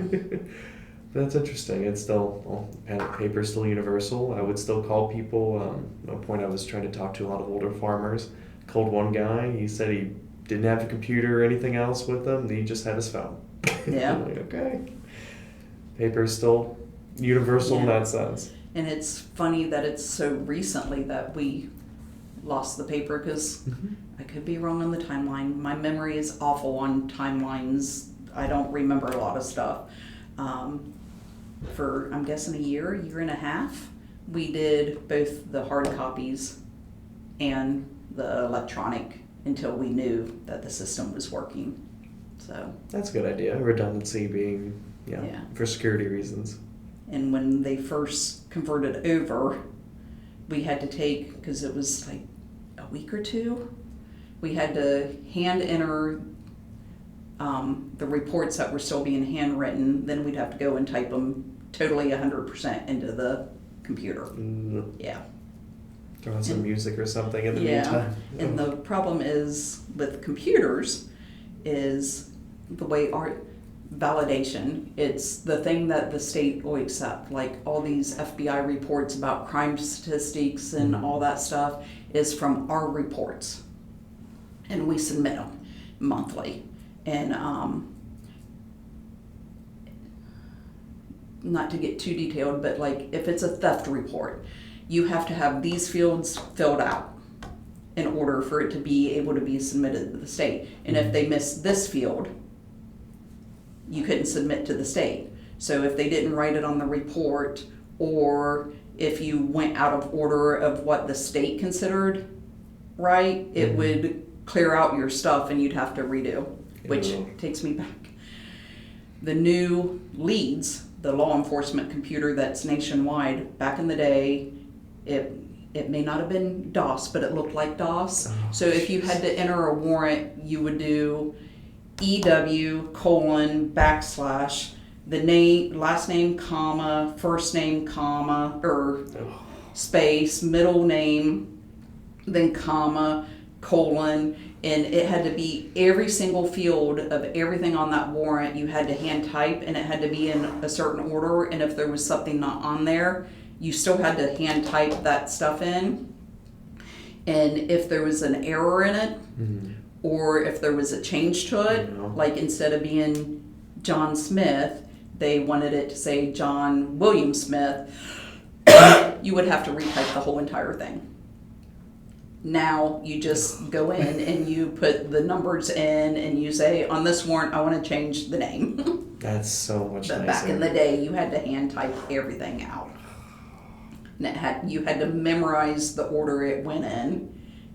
That's interesting. It's still, paper's still universal. I would still call people. At one point I was trying to talk to a lot of older farmers. Called one guy. He said he didn't have a computer or anything else with him. He just had his phone. Yeah. I'm like, okay. Paper's still universal in that sense. And it's funny that it's so recently that we lost the paper, because I could be wrong on the timeline. My memory is awful on timelines. I don't remember a lot of stuff. For, I'm guessing, a year and a half, we did both the hard copies and the electronic until we knew that the system was working. So That's a good idea. Redundancy being, Yeah. for security reasons. and when they first converted over, we had to take, because it was like a week or two, we had to hand enter the reports that were still being handwritten. Then we'd have to go and type them totally 100% into the computer. Yeah. Throw on some And- music or something in the meantime. And the problem is with computers is the way validation. It's the thing that the state will accept, like all these FBI reports about crime statistics and all that stuff is from our reports. And we submit them monthly. And not to get too detailed, but like if it's a theft report, you have to have these fields filled out in order for it to be able to be submitted to the state. And if they miss this field, you couldn't submit to the state. So if they didn't write it on the report, or if you went out of order of what the state considered right, it would clear out your stuff and you'd have to redo, which takes me back. The new leads, the law enforcement computer that's nationwide, back in the day, it may not have been DOS, but it looked like DOS. So if you had to enter a warrant, you would do EW : / the name, last name, comma, first name, comma, or space, middle name, then comma, colon, and it had to be every single field of everything on that warrant you had to hand type, and it had to be in a certain order, and if there was something not on there, you still had to hand type that stuff in. And if there was an error in it, or if there was a change to it, like instead of being John Smith, they wanted it to say John William Smith, you would have to retype the whole entire thing. Now you just go in and you put the numbers in and you say, on this warrant, I want to change the name. That's so much nicer. But back in the day, you had to hand type everything out. And you had to memorize the order it went in,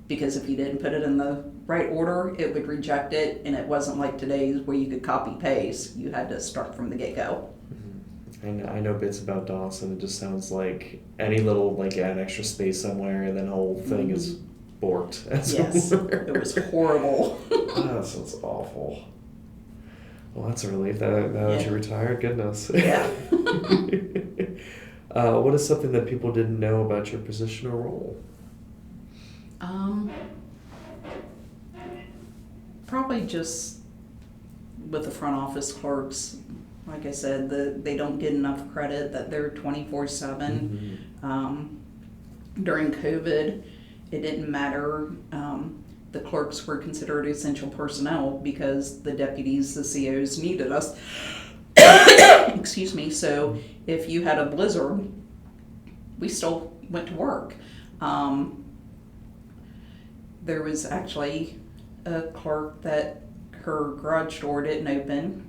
because if you didn't put it in the right order, it would reject it, and it wasn't like today's where you could copy paste. You had to start from the get-go. I know bits about DOS, and it just sounds like any little, like, add extra space somewhere, and then the whole thing is borked. Yes, it was horrible. That sounds awful. Well, that's a relief that you retired. Goodness. Yeah. What is something that people didn't know about your position or role? Probably just with the front office clerks. Like I said, they don't get enough credit that they're 24/7. During COVID, it didn't matter. The clerks were considered essential personnel because the deputies, the COs needed us. Excuse me. So if you had a blizzard, we still went to work. There was actually a clerk that her garage door didn't open,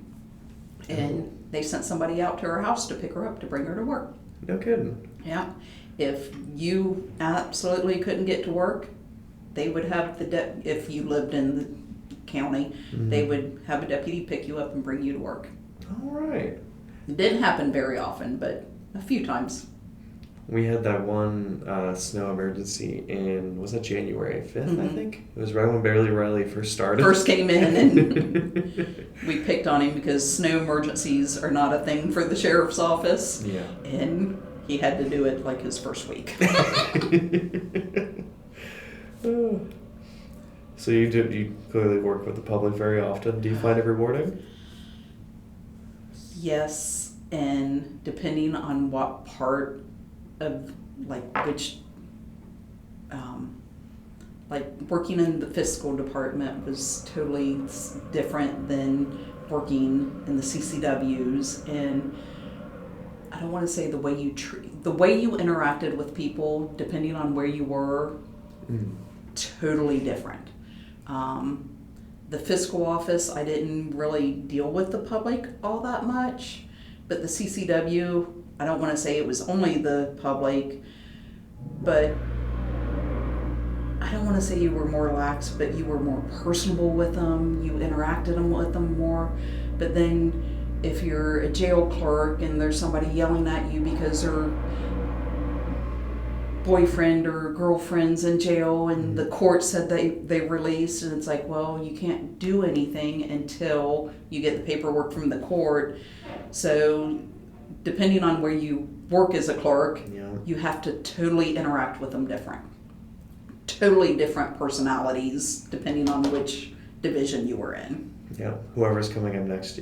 and they sent somebody out to her house to pick her up to bring her to work. No kidding. Yeah. If you absolutely couldn't get to work, they would have if you lived in the county, they would have a deputy pick you up and bring you to work. All right. It didn't happen very often, but a few times. We had that one snow emergency in, was that January 5th, I think? It was right when Barely Riley first started. First came in, and we picked on him because snow emergencies are not a thing for the sheriff's office. Yeah. And he had to do it like his first week. So you clearly work with the public very often. Do you find it rewarding? Yes, and depending on what part of, like, which, like, working in the fiscal department was totally different than working in the CCWs, and I don't want to say the way you interacted with people, depending on where you were, totally different. The fiscal office, I didn't really deal with the public all that much, but the CCW, I don't want to say it was only the public, but I don't want to say you were more lax, but you were more personable with them, you interacted with them more. But then if you're a jail clerk and there's somebody yelling at you because their boyfriend or girlfriend's in jail and the court said they released, and it's like, well, you can't do anything until you get the paperwork from the court. So depending on where you work as a clerk, you have to totally interact with them different. Totally different personalities depending on which division you were in. Yeah, whoever's coming up next,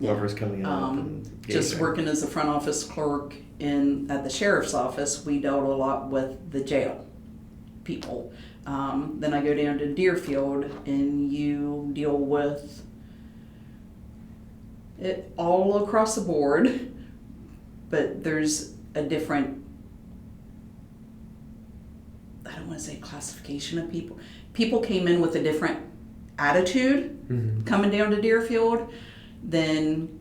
whoever's coming up. And Just gauging. working as a front office clerk at the sheriff's office, we dealt a lot with the jail people. Then I go down to Deerfield and you deal with it all across the board, but there's a different, I don't want to say classification of people. People came in with a different attitude coming down to Deerfield than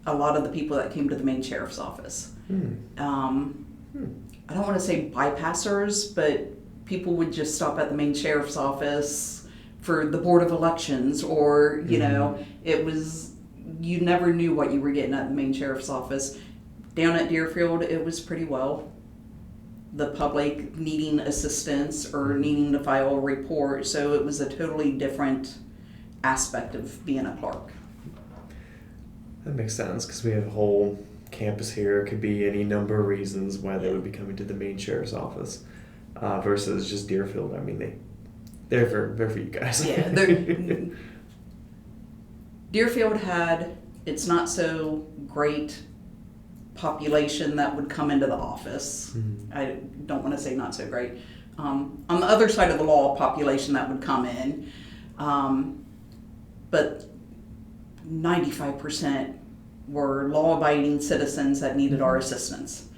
a lot of the people that came to the main sheriff's office. I don't want to say bypassers, but people would just stop at the main sheriff's office for the board of elections, or you know, it was, you never knew what you were getting at the main sheriff's office. Down at Deerfield, it was pretty well. The public needing assistance or needing to file a report, so it was a totally different aspect of being a clerk. That makes sense, because we have a whole campus here. It could be any number of reasons why they would be coming to the main sheriff's office versus just Deerfield. I mean, they're for you guys. Yeah, Deerfield had its not so great population that would come into the office. I don't want to say not so great. On the other side of the law, population that would come in, but 95% were law-abiding citizens that needed our assistance.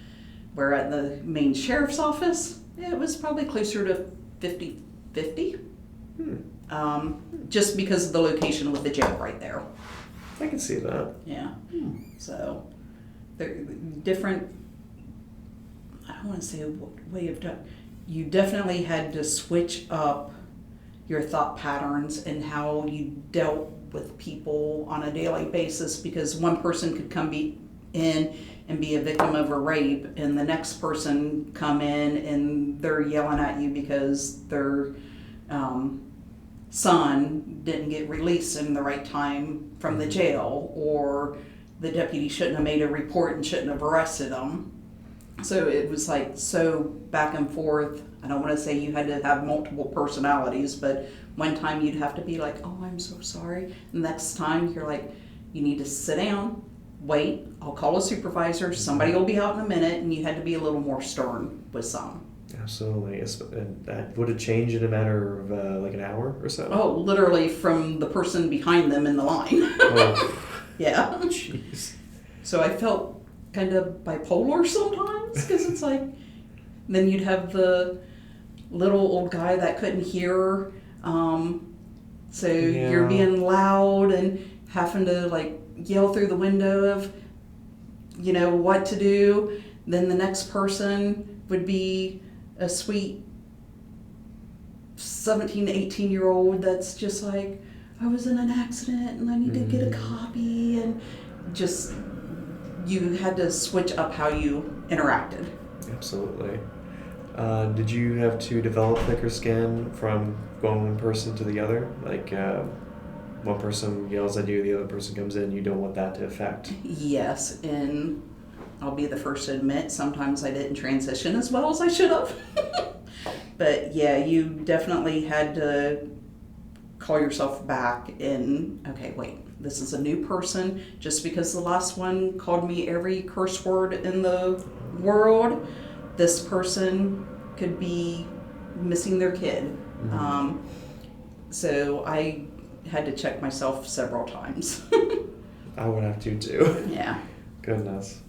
Where at the main sheriff's office, it was probably closer to 50-50. Just because of the location with the jail right there. I can see that. Yeah. So they're different. I don't want to say a way of you definitely had to switch up your thought patterns and how you dealt with people on a daily basis, because one person could come in and be a victim of a rape, and the next person come in and they're yelling at you because their son didn't get released in the right time from the jail, or the deputy shouldn't have made a report and shouldn't have arrested them. So it was like so back and forth. I don't want to say you had to have multiple personalities, but one time you'd have to be like, oh, I'm so sorry. The next time you're like, you need to sit down, wait, I'll call a supervisor, somebody will be out in a minute, and you had to be a little more stern with some. Absolutely. And that would have changed in a matter of like an hour or so? Oh, literally from the person behind them in the line. Oh. Yeah. Jeez. So I felt kind of bipolar sometimes, because it's like, then you'd have the little old guy that couldn't hear, so you're being loud and having to like yell through the window of, you know, what to do. Then the next person would be a sweet 17, 18-year-old that's just like, I was in an accident and I need to get a copy, and just, you had to switch up how you interacted. Absolutely. Did you have to develop thicker skin from going one person to the other? Like one person yells at you, the other person comes in, you don't want that to affect. Yes, and I'll be the first to admit, sometimes I didn't transition as well as I should have. But yeah, you definitely had to call yourself back and, okay, wait, this is a new person. Just because the last one called me every curse word in the world, this person could be missing their kid. So I had to check myself several times. I would have to too. Yeah. Goodness.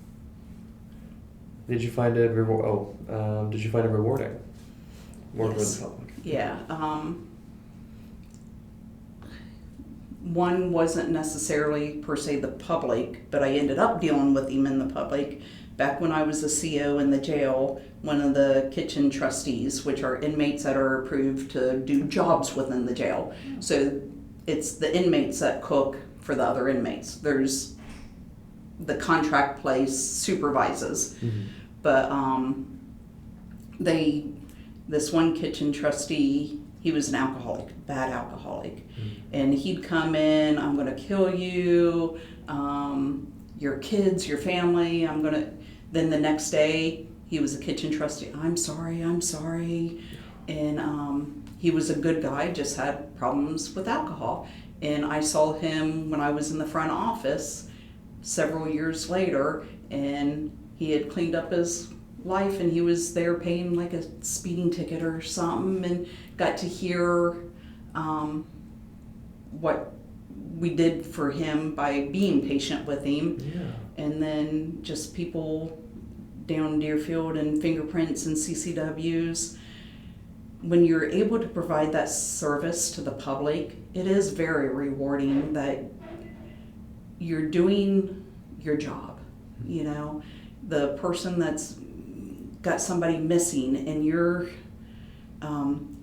Did you find it rewarding? Working with the public. Yeah. One wasn't necessarily per se the public, but I ended up dealing with him in the public. Back when I was a CO in the jail, one of the kitchen trustees, which are inmates that are approved to do jobs within the jail. So it's the inmates that cook for the other inmates. There's the contract place supervises. But this one kitchen trustee, he was an alcoholic, bad alcoholic. And he'd come in, I'm gonna kill you, your kids, your family, then the next day, he was a kitchen trustee, I'm sorry. And he was a good guy, just had problems with alcohol. And I saw him when I was in the front office, several years later, and he had cleaned up his life, and he was there paying like a speeding ticket or something, and got to hear what we did for him by being patient with him. Yeah. And then just people down Deerfield and fingerprints and CCWs. When you're able to provide that service to the public, it is very rewarding that you're doing your job. You know, the person that's got somebody missing and you're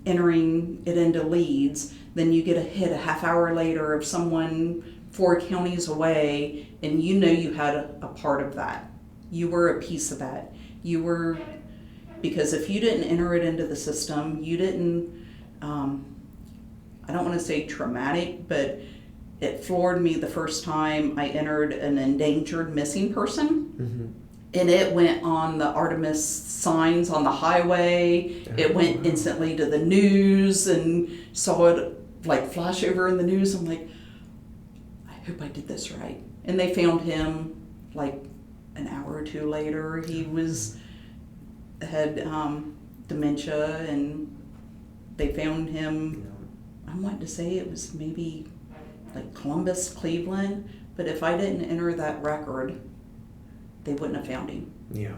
entering it into leads, then you get a hit a half hour later of someone 4 counties away, and you know you had a part of that. You were a piece of that. You were, because if you didn't enter it into the system, you didn't, I don't want to say traumatic, but it floored me the first time I entered an endangered missing person. Mm-hmm. And it went on the Artemis signs on the highway. It went instantly to the news, and saw it like flash over in the news. I'm like, I hope I did this right. And they found him like an hour or 2 later. He had dementia, and they found him. I want to say it was maybe like Columbus, Cleveland. But if I didn't enter that record, they wouldn't have found him. Yeah.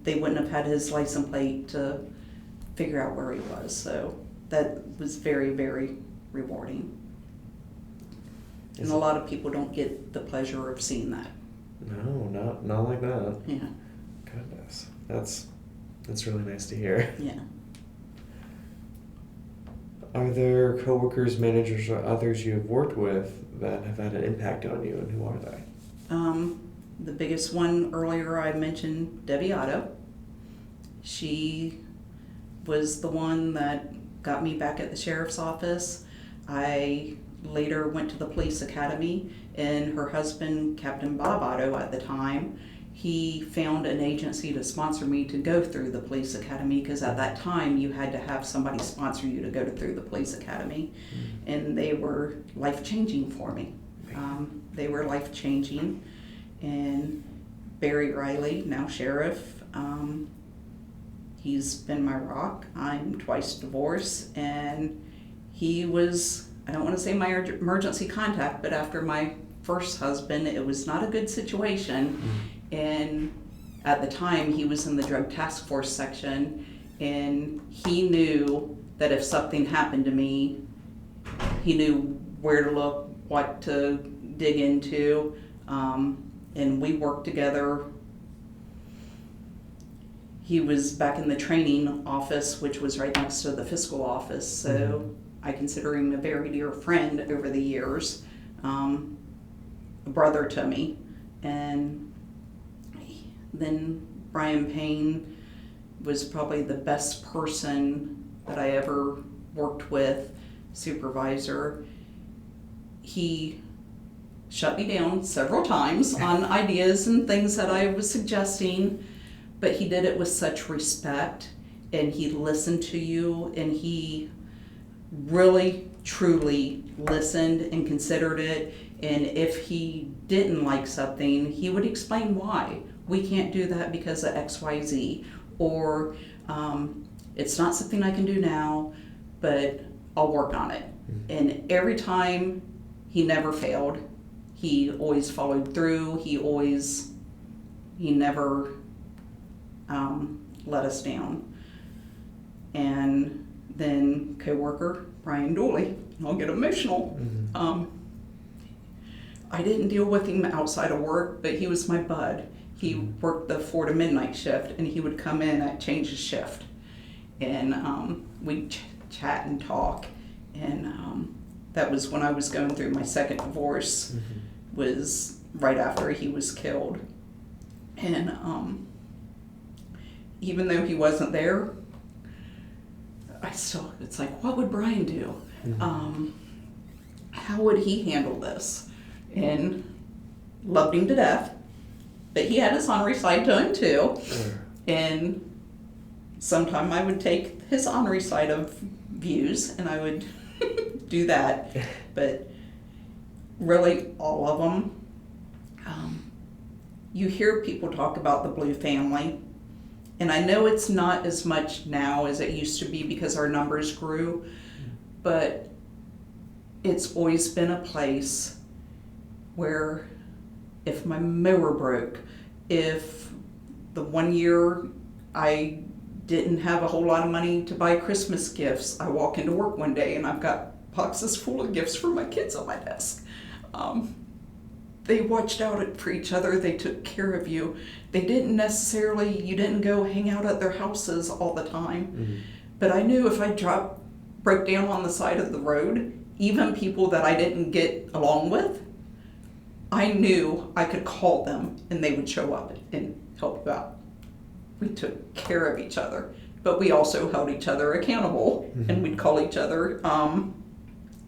They wouldn't have had his license plate to figure out where he was. So that was very, very rewarding. And a lot of people don't get the pleasure of seeing that. No, not like that. Yeah. Goodness, that's really nice to hear. Yeah. Are there coworkers, managers, or others you have worked with that have had an impact on you, and who are they? The biggest one earlier I mentioned, Debbie Otto. She was the one that got me back at the sheriff's office. I later went to the police academy, and her husband, Captain Bob Otto at the time, he found an agency to sponsor me to go through the police academy, because at that time you had to have somebody sponsor you to go through the police academy. And they were life-changing for me. They were life-changing. And Barry Riley, now sheriff, he's been my rock. I'm twice divorced, and he was, I don't want to say my emergency contact, but after my first husband, it was not a good situation. And at the time, he was in the Drug Taskforce section, and he knew that if something happened to me, he knew where to look, what to dig into. And we worked together. He was back in the training office, which was right next to the fiscal office. So I consider him a very dear friend over the years, a brother to me. And then Brian Payne was probably the best person that I ever worked with, supervisor. He shut me down several times on ideas and things that I was suggesting, but he did it with such respect, and he listened to you, and he really, truly listened and considered it. And if he didn't like something, he would explain why. We can't do that because of XYZ, or it's not something I can do now, but I'll work on it. And every time, he never failed. He always followed through. He never let us down. And then coworker Brian Dooley, I'll get emotional. I didn't deal with him outside of work, but he was my bud. He worked the 4 to midnight shift, and he would come in at change of shift, and we'd chat and talk. And that was when I was going through my second divorce. Was right after he was killed. And even though he wasn't there, it's like, what would Brian do? How would he handle this? And loved him to death, but he had his honorary side to him too. And sometime I would take his honorary side of views, and I would do that. But really, all of them, you hear people talk about the blue family, and I know it's not as much now as it used to be because our numbers grew, but it's always been a place where if my mower broke, if the one year I didn't have a whole lot of money to buy Christmas gifts, I walk into work one day and I've got boxes full of gifts for my kids on my desk. They watched out for each other. They took care of you. They didn't necessarily, you didn't go hang out at their houses all the time. Mm-hmm. But I knew if I broke down on the side of the road, even people that I didn't get along with, I knew I could call them and they would show up and help you out. We took care of each other, but we also held each other accountable. Mm-hmm. And we'd call each other,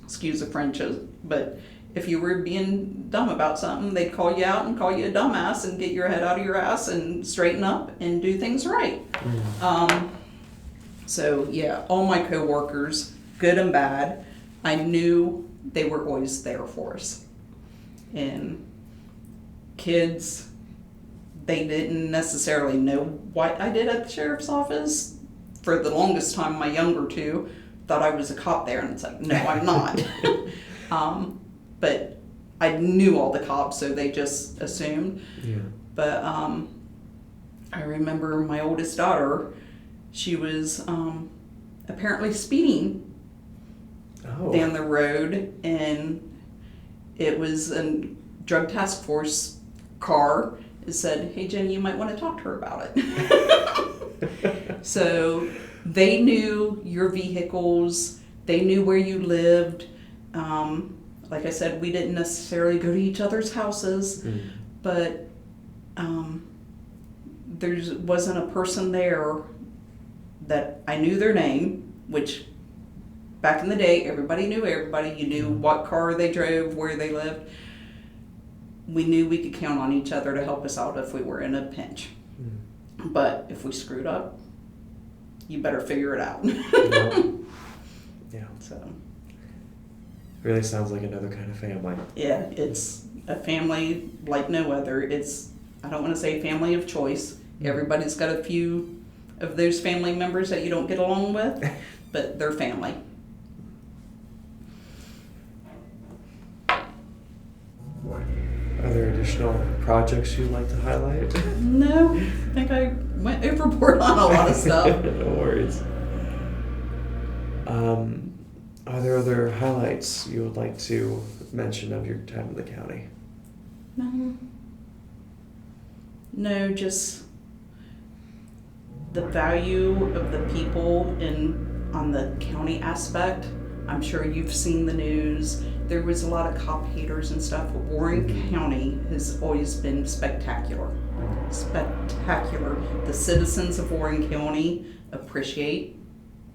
excuse the French, but if you were being dumb about something, they'd call you out and call you a dumbass and get your head out of your ass and straighten up and do things right. Mm-hmm. So yeah, all my coworkers, good and bad, I knew they were always there for us. And kids, they didn't necessarily know what I did at the sheriff's office. For the longest time, my younger two thought I was a cop there, and it's like, no, I'm not. But I knew all the cops, so they just assumed. Yeah. But I remember my oldest daughter, she was apparently speeding down the road, and it was a Drug Taskforce car. It said, hey, Jenny, you might want to talk to her about it. So they knew your vehicles. They knew where you lived. Like I said, we didn't necessarily go to each other's houses, but there wasn't a person there that I knew their name, which back in the day, everybody knew everybody. You knew what car they drove, where they lived. We knew we could count on each other to help us out if we were in a pinch. But if we screwed up, you better figure it out. Yeah. So. Really sounds like another kind of family. Yeah, it's a family like no other. I don't want to say family of choice. Everybody's got a few of those family members that you don't get along with, but they're family. Are there additional projects you'd like to highlight? No, I think I went overboard on a lot of stuff. No worries. Are there other highlights you would like to mention of your time in the county? No, just the value of the people on the county aspect. I'm sure you've seen the news. There was a lot of cop haters and stuff, but Warren County has always been spectacular. Spectacular. The citizens of Warren County appreciate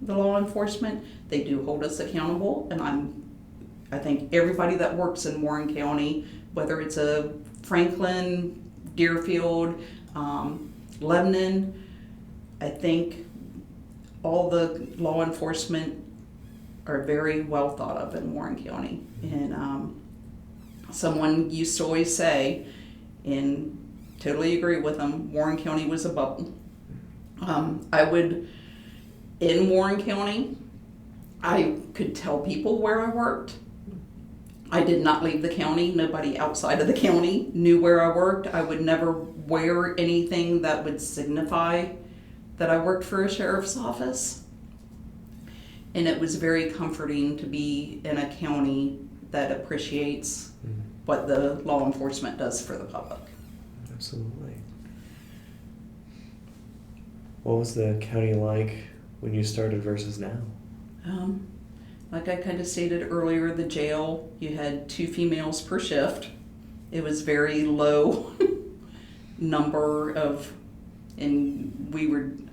the law enforcement. They do hold us accountable, and I think everybody that works in Warren County, whether it's a Franklin, Deerfield, Lebanon, I think all the law enforcement are very well thought of in Warren County. And someone used to always say, and totally agree with them, Warren County was a bubble. In Warren County, I could tell people where I worked. I did not leave the county. Nobody outside of the county knew where I worked. I would never wear anything that would signify that I worked for a sheriff's office. And it was very comforting to be in a county that appreciates what the law enforcement does for the public. Absolutely. What was the county like when you started versus now? Like I kind of stated earlier, the jail, you had 2 females per shift. It was very low number of, and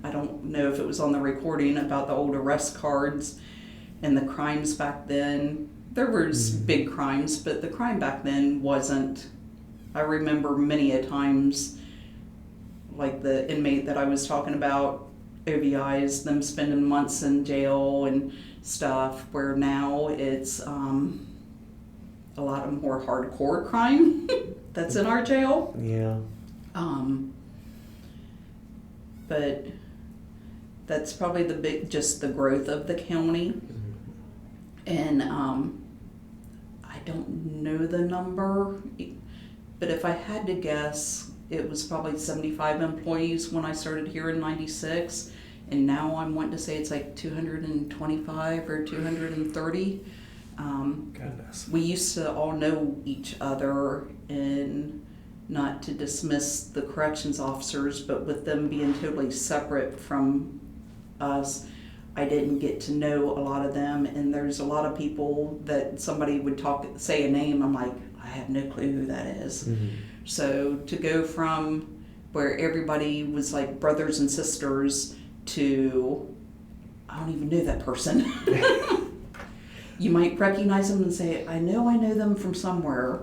I don't know if it was on the recording about the old arrest cards and the crimes back then. There was big crimes, but the crime back then wasn't. I remember many a times, like the inmate that I was talking about, OVIs, them spending months in jail and stuff, where now it's a lot of more hardcore crime that's in our jail. Yeah. But that's probably just the growth of the county. And I don't know the number, but if I had to guess, it was probably 75 employees when I started here in 96, and now I'm wanting to say it's like 225 or 230. Goodness. We used to all know each other, and not to dismiss the corrections officers, but with them being totally separate from us, I didn't get to know a lot of them. And there's a lot of people that somebody would say a name, I'm like, I have no clue who that is. So to go from where everybody was like brothers and sisters to, I don't even know that person. You might recognize them and say, I know them from somewhere,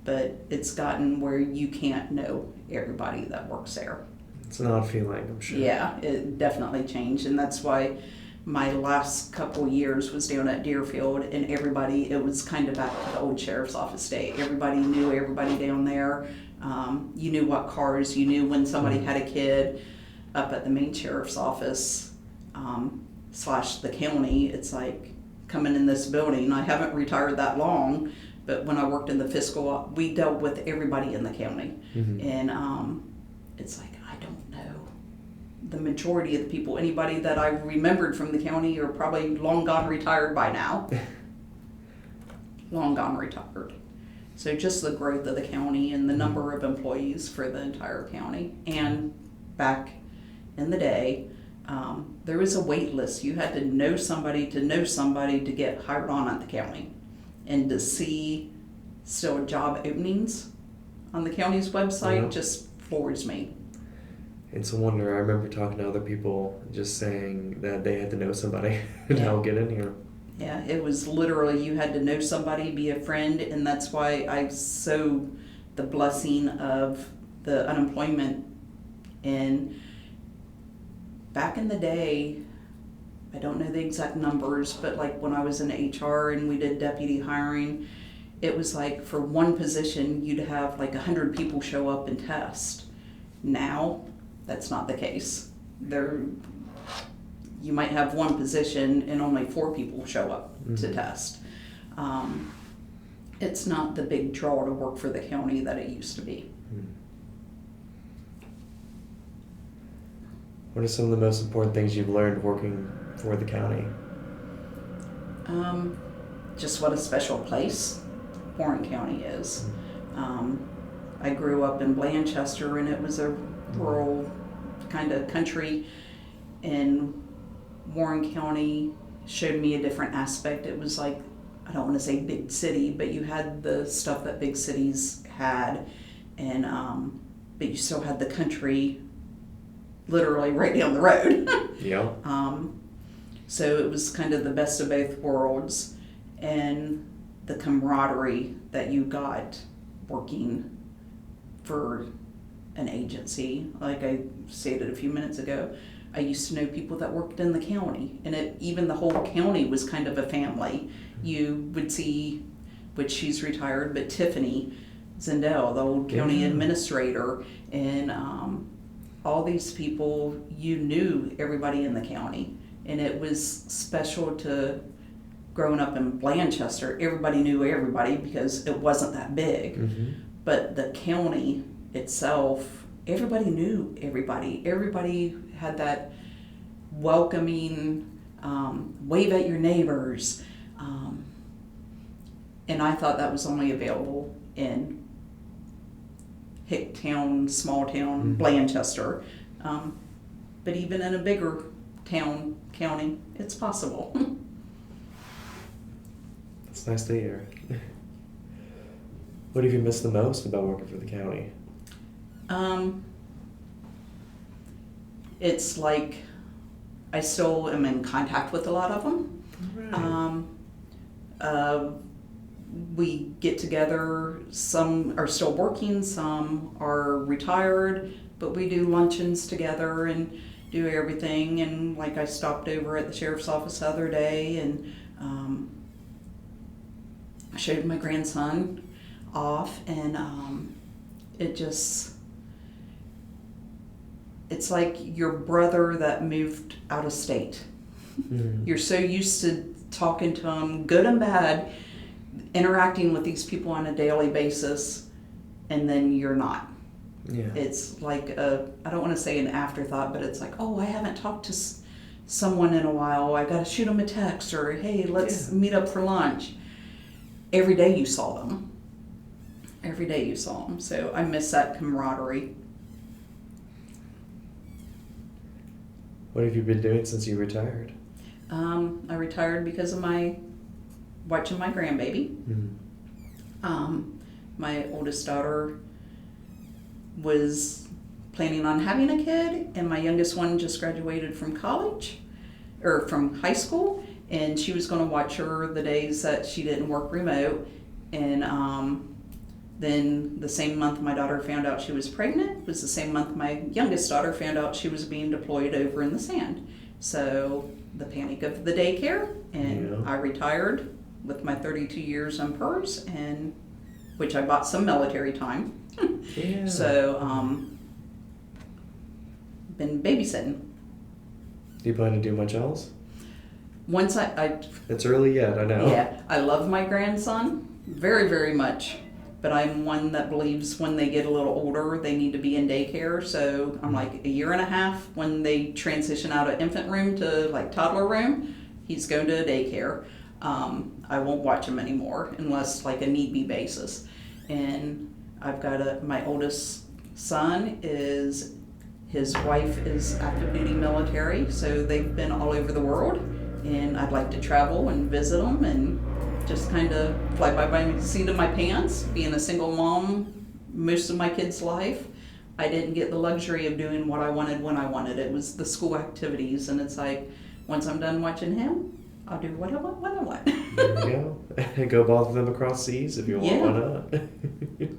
but it's gotten where you can't know everybody that works there. It's an odd feeling, I'm sure. Yeah, it definitely changed, and that's why my last couple years was down at Deerfield, and it was kind of back to the old sheriff's office day. Everybody knew everybody down there. You knew what cars, you knew when somebody had a kid. Up at the main sheriff's office / the county, it's like coming in this building. I haven't retired that long, but when I worked in the fiscal, we dealt with everybody in the county. And it's like, I don't know. The majority of the people, anybody that I remembered from the county are probably long gone retired by now. Long gone retired. So just the growth of the county and the number of employees for the entire county. And back in the day, there was a wait list. You had to know somebody to get hired on at the county. And to see still job openings on the county's website just floors me. It's a wonder. I remember talking to other people just saying that they had to know somebody to help get in here. Yeah, it was literally you had to know somebody, be a friend, and that's why I so the blessing of the unemployment. And back in the day, I don't know the exact numbers, but like when I was in HR and we did deputy hiring, it was like for one position you'd have like 100 people show up and test. Now that's not the case. You might have one position and only 4 people show up to test. It's not the big draw to work for the county that it used to be. What are some of the most important things you've learned working for the county? Just what a special place Warren County is. I grew up in Blanchester, and it was a rural kind of country, and Warren County showed me a different aspect. It was like, I don't want to say big city, but you had the stuff that big cities had, and but you still had the country literally right down the road. Yeah. So it was kind of the best of both worlds, and the camaraderie that you got working for an agency. Like I stated a few minutes ago, I used to know people that worked in the county, and even the whole county was kind of a family. You would see, which she's retired, but Tiffany Zendel, the old county administrator, and all these people, you knew everybody in the county. And it was special to growing up in Blanchester. Everybody knew everybody because it wasn't that big. But the county itself, everybody knew everybody. Everybody had that welcoming, wave at your neighbors. And I thought that was only available in Hicktown, small town, Blanchester. But even in a bigger town, county, it's possible. It's nice to hear. What have you missed the most about working for the county? It's like I still am in contact with a lot of them. Right. We get together, some are still working, some are retired, but we do luncheons together and do everything. And like I stopped over at the sheriff's office the other day, and I showed my grandson off, and it's like your brother that moved out of state. Mm-hmm. You're so used to talking to them, good and bad, interacting with these people on a daily basis, and then you're not. Yeah. It's like I don't want to say an afterthought, but it's like, oh, I haven't talked to someone in a while. I got to shoot them a text, or hey, let's meet up for lunch. Every day you saw them. Every day you saw them. So I miss that camaraderie. What have you been doing since you retired? I retired because of watching my grandbaby. Mm-hmm. My oldest daughter was planning on having a kid, and my youngest one just graduated from college, or from high school, and she was going to watch her the days that she didn't work remote. And then the same month my daughter found out she was pregnant was the same month my youngest daughter found out she was being deployed over in the sand. So the panic of the daycare, and I retired with my 32 years on PERS, and which I bought some military time. Yeah. So been babysitting. Do you plan to do much else? Once I It's early yet, I know. yeah, I love my grandson very, very much, but I'm one that believes when they get a little older, they need to be in daycare. So I'm like a year and a half when they transition out of infant room to like toddler room, he's going to a daycare. I won't watch him anymore unless like a need be basis. And I've got my oldest son his wife is active duty military, so they've been all over the world, and I'd like to travel and visit them and just kind of fly by the seat of my pants. Being a single mom most of my kids' life, I didn't get the luxury of doing what I wanted when I wanted. It was the school activities, and it's like, once I'm done watching him, I'll do what I want when I want. There you go. Go bother them across seas if you want, why not?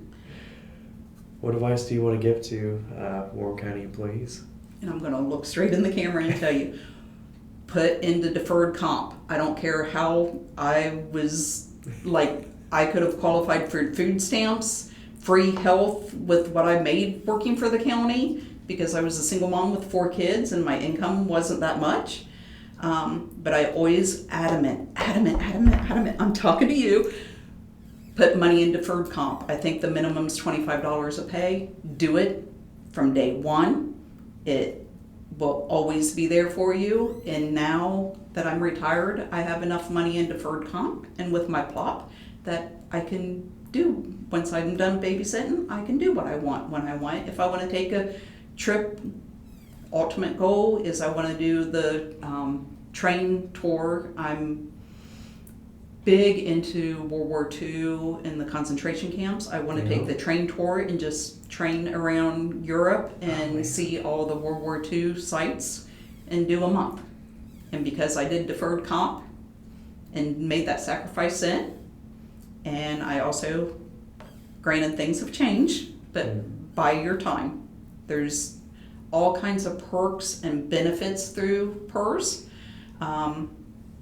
What advice do you want to give to Warren County employees? And I'm going to look straight in the camera and tell you, put into deferred comp. I don't care how I was, like, I could have qualified for food stamps, free health with what I made working for the county, because I was a single mom with 4 kids and my income wasn't that much. But I always adamant, I'm talking to you, put money in deferred comp. I think the minimum's $25 a pay. Do it from day one. It will always be there for you. And now that I'm retired, I have enough money in deferred comp and with my plop that I can do. Once I'm done babysitting, I can do what I want when I want. If I want to take a trip, ultimate goal is I want to do the train tour. I'm big into World War II and the concentration camps. I want to take the train tour and just train around Europe and see all the World War II sites and do a month. And because I did deferred comp and made that sacrifice then, and I also, granted things have changed, but buy your time. There's all kinds of perks and benefits through PERS.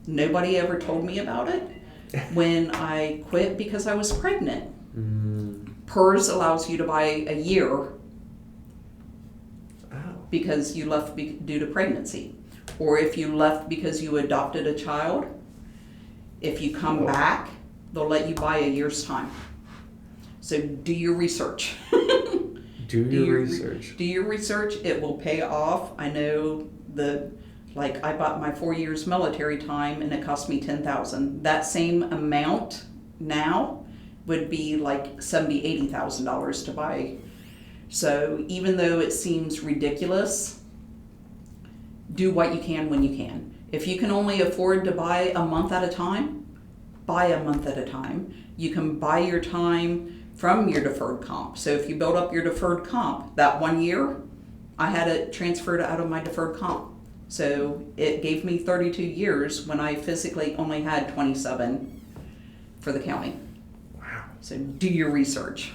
Nobody ever told me about it when I quit because I was pregnant. PERS allows you to buy a year because you left due to pregnancy. Or if you left because you adopted a child, if you come back, they'll let you buy a year's time. So do your research. Do your research. Do your research. It will pay off. I know I bought my 4 years military time and it cost me $10,000. That same amount now would be like $70,000, $80,000 to buy. So even though it seems ridiculous, do what you can when you can. If you can only afford to buy a month at a time, buy a month at a time. You can buy your time from your deferred comp. So if you build up your deferred comp, that 1 year, I had it transferred out of my deferred comp. So it gave me 32 years when I physically only had 27 for the county. Wow. So do your research.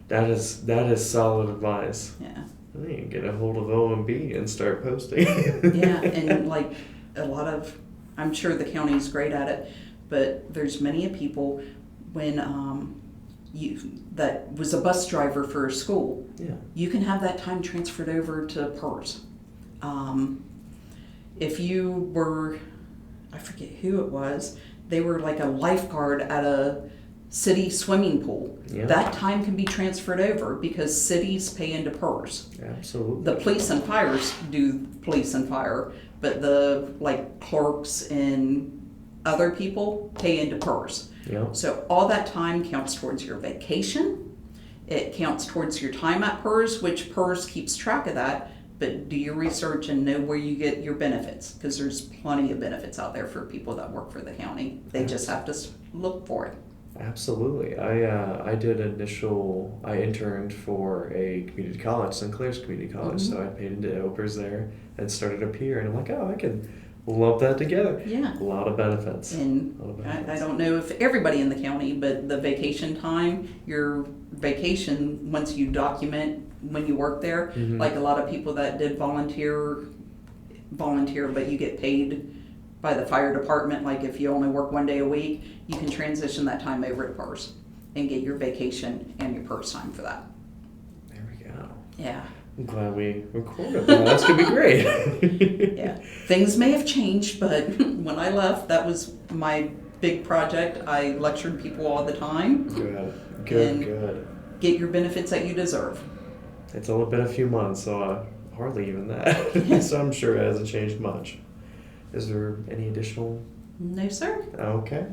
That is solid advice. Yeah. I think get a hold of OMB and start posting. Yeah, and like I'm sure the county is great at it, but there's many people when that was a bus driver for a school, Yeah. you can have that time transferred over to PERS. If you were, I forget who it was, they were like a lifeguard at a city swimming pool. Yeah. That time can be transferred over because cities pay into PERS. Absolutely. The police and fires do police and fire, but the like clerks and other people pay into PERS. Yeah. So all that time counts towards your vacation. It counts towards your time at PERS, which PERS keeps track of that. But do your research and know where you get your benefits, because there's plenty of benefits out there for people that work for the county. They just have to look for it. Absolutely. I interned for a community college, St. Clair's Community College, so I paid into OPERS there and started up here, and I'm like, oh, I can lump that together. Yeah. A lot of benefits. And I don't know if everybody in the county, but the vacation time, your vacation, once you document when you work there, like a lot of people that did volunteer, but you get paid by the fire department, like if you only work 1 day a week, you can transition that time over to PERS and get your vacation and your PERS time for that. There we go. Yeah. I'm glad we recorded that. That's going to be great. Yeah. Things may have changed, but when I left, that was my big project. I lectured people all the time. Good. Get your benefits that you deserve. It's only been a few months, so hardly even that. So I'm sure it hasn't changed much. Is there any additional? No, sir. Okay.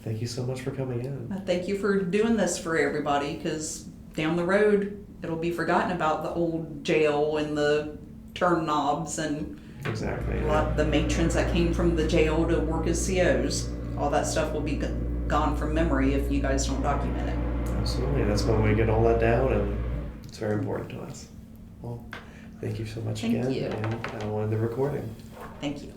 Thank you so much for coming in. Thank you for doing this for everybody, because down the road, it'll be forgotten about the old jail and the turn knobs and Exactly. a lot of the matrons that came from the jail to work as COs. All that stuff will be gone from memory if you guys don't document it. Absolutely. That's when we get all that down, and it's very important to us. Well, thank you so much Thank again. you. And I will end the recording. Thank you.